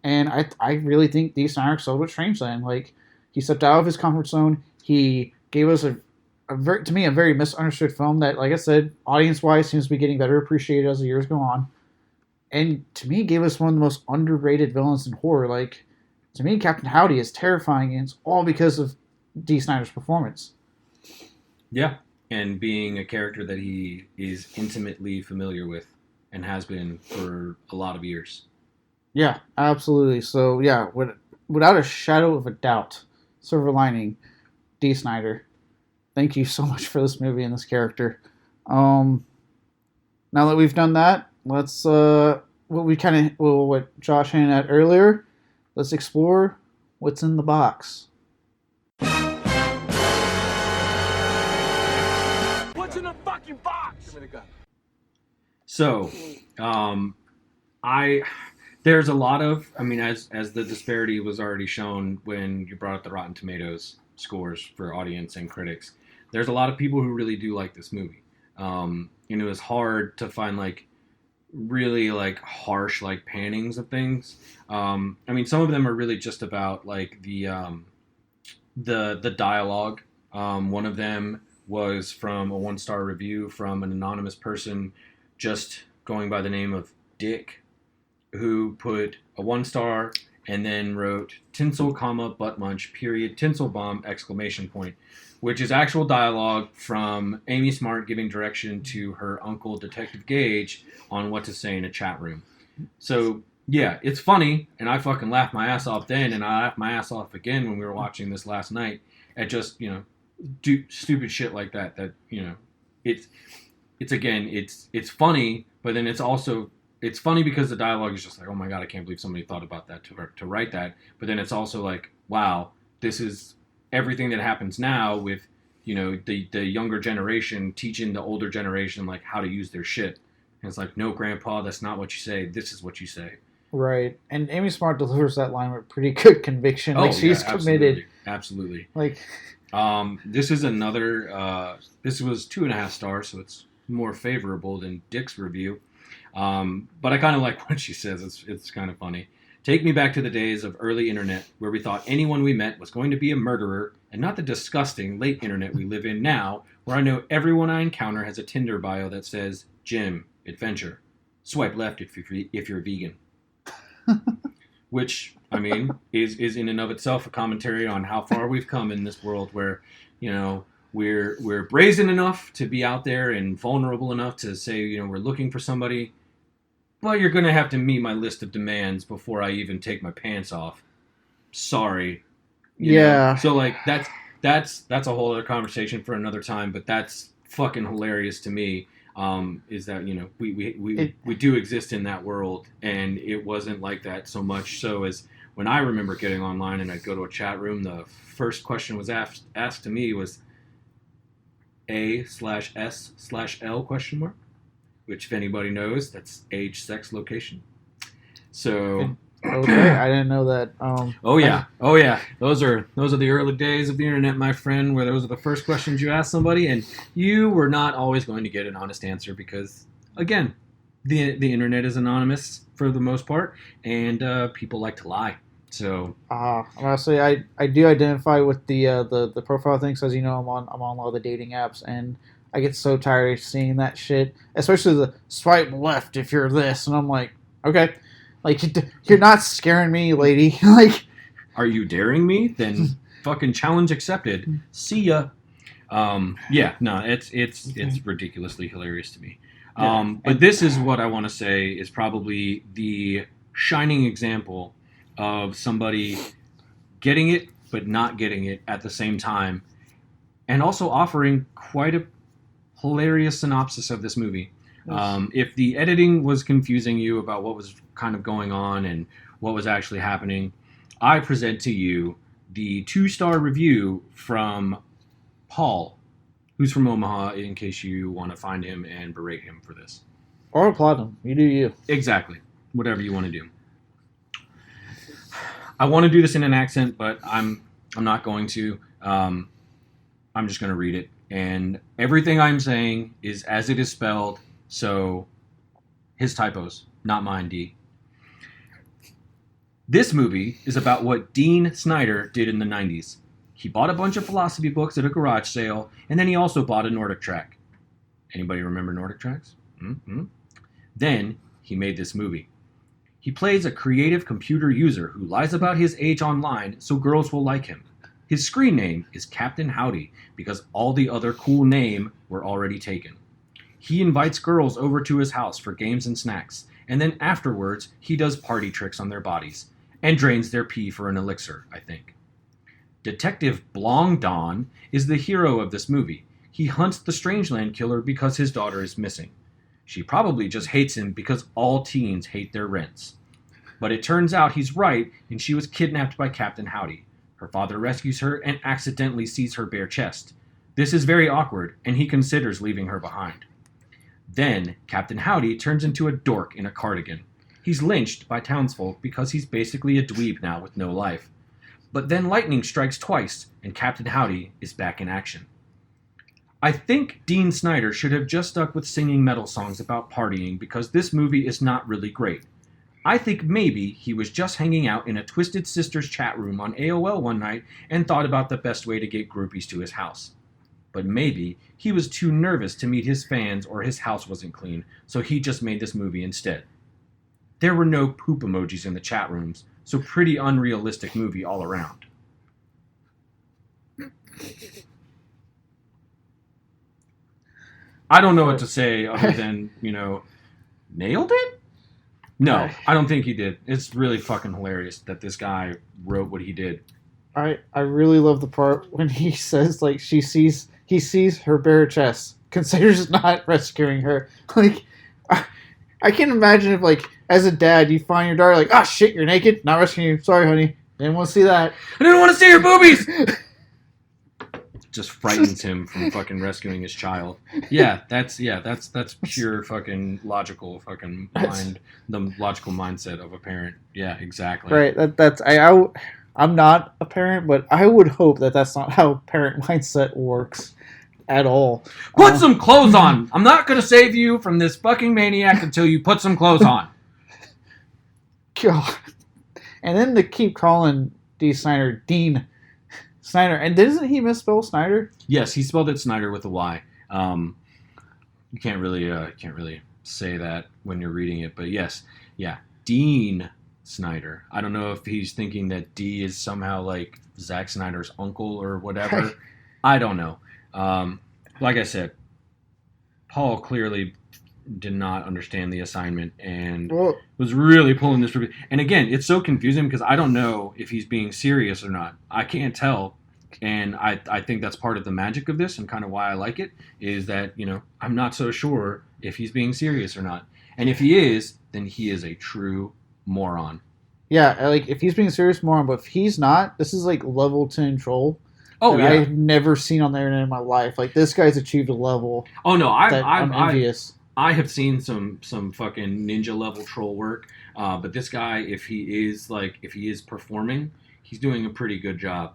And I really think Dee Snider excelled with Strangeland. Like, he stepped out of his comfort zone. He gave us a very misunderstood film that, like I said, audience-wise seems to be getting better appreciated as the years go on. And to me, gave us one of the most underrated villains in horror. Like, to me, Captain Howdy is terrifying, and it's all because of Dee Snider's performance. Yeah, and being a character that he is intimately familiar with and has been for a lot of years. Yeah, absolutely. So, yeah, without a shadow of a doubt, Silver Lining, Dee Snider. Thank you so much for this movie and this character. Now that we've done that, let's what Josh hinted at earlier. Let's explore what's in the box. What's in the fucking box? Give me the gun. So, there's a lot of, I mean, as the disparity was already shown when you brought up the Rotten Tomatoes scores for audience and critics, there's a lot of people who really do like this movie. And it was hard to find like really like harsh like pannings of things. I mean, some of them are really just about like the dialogue. One of them was from a 1-star review from an anonymous person just going by the name of Dick, who put a 1-star and then wrote tinsel, comma, butt munch, period, tinsel bomb, exclamation point, which is actual dialogue from Amy Smart giving direction to her uncle, Detective Gage, on what to say in a chat room. So, yeah, it's funny, and I fucking laughed my ass off then, and I laughed my ass off again when we were watching this last night at just, you know, stupid shit like that, you know, it's funny, but then it's also, it's funny because the dialogue is just like, oh my God, I can't believe somebody thought about that to write that. But then it's also like, wow, this is everything that happens now with, you know, the younger generation teaching the older generation like how to use their shit. And it's like, no, Grandpa, that's not what you say. This is what you say. Right. And Amy Smart delivers that line with pretty good conviction. Like, she's committed. Absolutely. Like, this is another, this was 2.5 stars, so it's more favorable than Dick's review. But I kind of like what she says. It's kind of funny. Take me back to the days of early internet where we thought anyone we met was going to be a murderer, and not the disgusting late internet we live in now, where I know everyone I encounter has a Tinder bio that says gym, adventure, swipe left if you're vegan. Which, I mean, is in and of itself a commentary on how far we've come in this world where, you know, we're brazen enough to be out there and vulnerable enough to say, you know, we're looking for somebody, but you're going to have to meet my list of demands before I even take my pants off. Sorry. You know? So, like, that's a whole other conversation for another time, but that's fucking hilarious to me. Is that, you know, we do exist in that world, and it wasn't like that so much. So as when I remember getting online and I'd go to a chat room, the first question was asked to me was A/S/L question mark, which if anybody knows, that's age, sex, location. So okay, I didn't know that. Oh yeah. Those are the early days of the internet, my friend, where those are the first questions you ask somebody, and you were not always going to get an honest answer because, again, the internet is anonymous for the most part, and people like to lie. So honestly, I do identify with the profile thing, because, you know, I'm on a lot of the dating apps, and I get so tired of seeing that shit, especially the swipe left if you're this, and I'm like, okay. Like, you're not scaring me, lady. Like, are you daring me? Then fucking challenge accepted. See ya. Yeah, no, it's ridiculously hilarious to me. But this is what I want to say is probably the shining example of somebody getting it but not getting it at the same time, and also offering quite a hilarious synopsis of this movie. If the editing was confusing you about what was kind of going on and what was actually happening, I present to you the 2-star review from Paul, who's from Omaha, in case you want to find him and berate him for this. Or applaud him. You do you. Exactly. Whatever you want to do. I want to do this in an accent, but I'm not going to. I'm just going to read it. And everything I'm saying is as it is spelled, so his typos, not mine, D. This movie is about what Dee Snider did in the 90s. He bought a bunch of philosophy books at a garage sale, and then he also bought a Nordic track. Anybody remember Nordic tracks? Mm-hmm. Then he made this movie. He plays a creative computer user who lies about his age online so girls will like him. His screen name is Captain Howdy because all the other cool names were already taken. He invites girls over to his house for games and snacks, and then afterwards he does party tricks on their bodies and drains their pee for an elixir, I think. Detective Blongdon is the hero of this movie. He hunts the Strangeland killer because his daughter is missing. She probably just hates him because all teens hate their rents. But it turns out he's right, and she was kidnapped by Captain Howdy. Her father rescues her and accidentally sees her bare chest. This is very awkward, and he considers leaving her behind. Then, Captain Howdy turns into a dork in a cardigan. He's lynched by townsfolk because he's basically a dweeb now with no life. But then lightning strikes twice, and Captain Howdy is back in action. I think Dee Snider should have just stuck with singing metal songs about partying because this movie is not really great. I think maybe he was just hanging out in a Twisted Sisters chat room on AOL one night and thought about the best way to get groupies to his house. But maybe he was too nervous to meet his fans or his house wasn't clean, so he just made this movie instead. There were no poop emojis in the chat rooms, so pretty unrealistic movie all around. I don't know what to say other than, nailed it? No, I don't think he did. It's really fucking hilarious that this guy wrote what he did. I really love the part when he says, like, he sees her bare chest, considers not rescuing her. Like, I can't imagine if, like, as a dad, you find your daughter, like, oh shit, you're naked, not rescuing you. Sorry, honey. Didn't want to see that. I didn't want to see your boobies! Just frightens him from fucking rescuing his child. Yeah, that's pure fucking logical fucking mind, the logical mindset of a parent. Yeah, exactly. Right. I'm not a parent, but I would hope that that's not how parent mindset works at all. Put some clothes on. I'm not gonna save you from this fucking maniac until you put some clothes on. God. And then to keep calling Dee Snider Dean Snider, and doesn't he misspell Snyder? Yes, he spelled it Snyder with a Y. You can't really say that when you're reading it, but yes, yeah, Dean Snider. I don't know if he's thinking that D is somehow like Zack Snyder's uncle or whatever. I don't know. Like I said, Paul clearly did not understand the assignment and was really pulling this. And again, it's so confusing because I don't know if he's being serious or not. I can't tell. And I think that's part of the magic of this and kind of why I like it is that, I'm not so sure if he's being serious or not. And if he is, then he is a true moron. Yeah, like if he's being serious moron, but if he's not, this is like level 10 troll. Oh, yeah. I've never seen on the internet in my life. Like this guy's achieved a level. Oh no, I'm envious. I have seen some fucking ninja level troll work, but this guy, if he is performing, he's doing a pretty good job.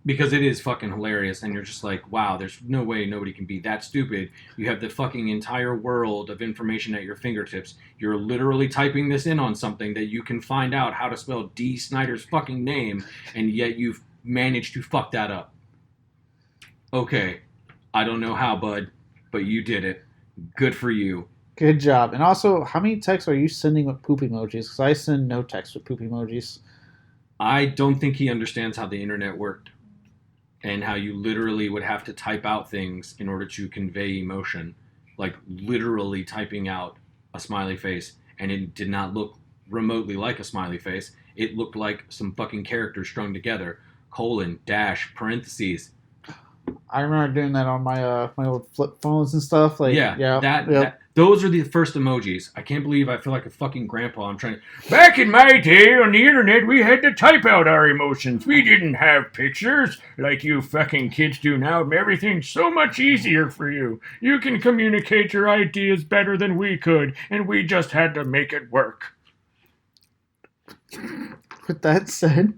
Because it is fucking hilarious, and you're just like, wow, there's no way nobody can be that stupid. You have the fucking entire world of information at your fingertips. You're literally typing this in on something that you can find out how to spell Dee Snider's fucking name, and yet you've managed to fuck that up. Okay, I don't know how, bud, but you did it. Good for you. Good job. And also, how many texts are you sending with poop emojis? Because I send no text with poop emojis. I don't think he understands how the internet worked and how you literally would have to type out things in order to convey emotion. Like literally typing out a smiley face, and it did not look remotely like a smiley face. It looked like some fucking characters strung together. : parentheses. I remember doing that on my my old flip phones and stuff. Like, that those are the first emojis. I can't believe I feel like a fucking grandpa. I'm trying to... Back in my day on the internet, we had to type out our emotions. We didn't have pictures like you fucking kids do now. Everything's so much easier for you. You can communicate your ideas better than we could, and we just had to make it work. With that said,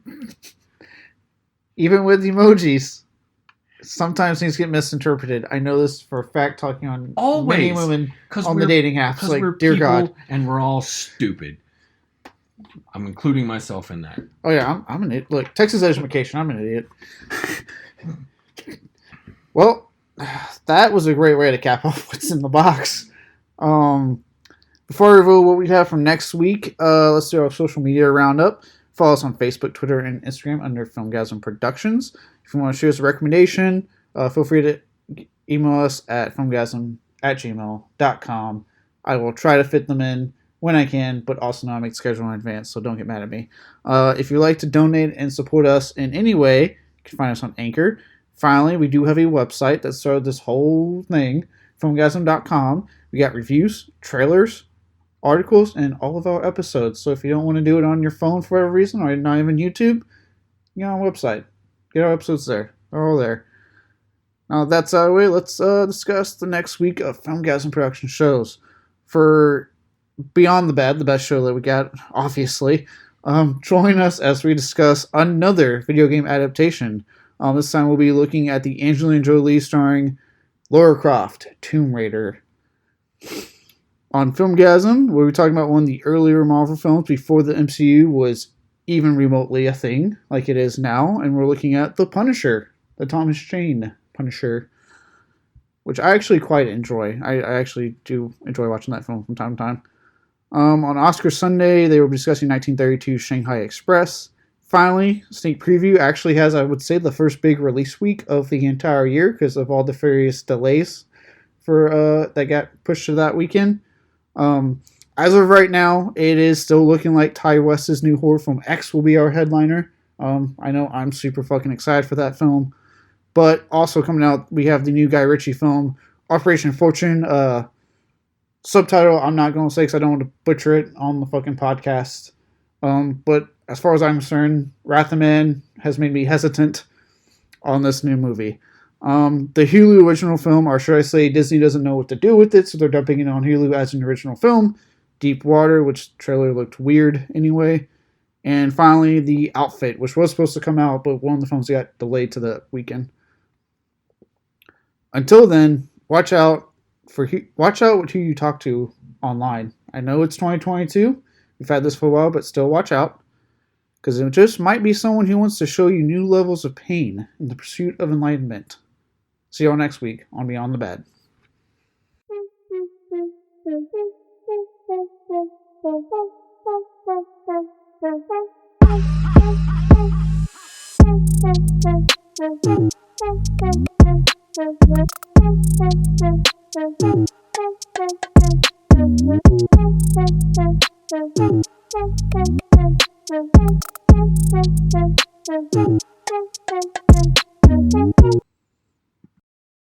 even with emojis, sometimes things get misinterpreted. I know this for a fact, talking on many women on the dating apps. Like, we're dear people, God, and we're all stupid. I'm including myself in that. Oh yeah, I'm an idiot. Look, Texas education. I'm an idiot. Well, that was a great way to cap off what's in the box. Before I reveal what we have from next week, let's do our social media roundup. Follow us on Facebook, Twitter, and Instagram under Filmgazm Productions. If you want to shoot us a recommendation, feel free to email us at filmgazm@gmail.com. I will try to fit them in when I can, but also know I make the schedule in advance, so don't get mad at me. If you'd like to donate and support us in any way, you can find us on Anchor. Finally, we do have a website that started this whole thing, Filmgazm.com. We got reviews, trailers, articles, and all of our episodes. So if you don't want to do it on your phone for whatever reason, or not even YouTube, get on our website. Get our episodes there. They're all there. Now that's out of the way, let's discuss the next week of Filmgazm production shows. For Beyond the Bad, the best show that we got, obviously, join us as we discuss another video game adaptation. This time we'll be looking at the Angelina Jolie starring Lara Croft, Tomb Raider. On Filmgazm, we'll be talking about one of the earlier Marvel films before the MCU was even remotely a thing, like it is now, and we're looking at The Punisher, the Thomas Jane Punisher, which I actually quite enjoy. I actually do enjoy watching that film from time to time. On Oscar Sunday, they were discussing 1932 Shanghai Express. Finally, sneak preview actually has, I would say, the first big release week of the entire year because of all the various delays for that got pushed to that weekend. As of right now, it is still looking like Ty West's new horror film X will be our headliner. I know I'm super fucking excited for that film. But also coming out, we have the new Guy Ritchie film, Operation Fortune. Subtitle, I'm not going to say because I don't want to butcher it on the fucking podcast. But as far as I'm concerned, Wrath of Man has made me hesitant on this new movie. The Hulu original film, or should I say Disney doesn't know what to do with it, so they're dumping it on Hulu as an original film. Deep Water, which trailer looked weird anyway. And finally, The Outfit, which was supposed to come out, but one of the films got delayed to the weekend. Until then, watch out with who you talk to online. I know it's 2022. We've had this for a while, but still watch out. Because it just might be someone who wants to show you new levels of pain in the pursuit of enlightenment. See you all next week on Beyond the Bad.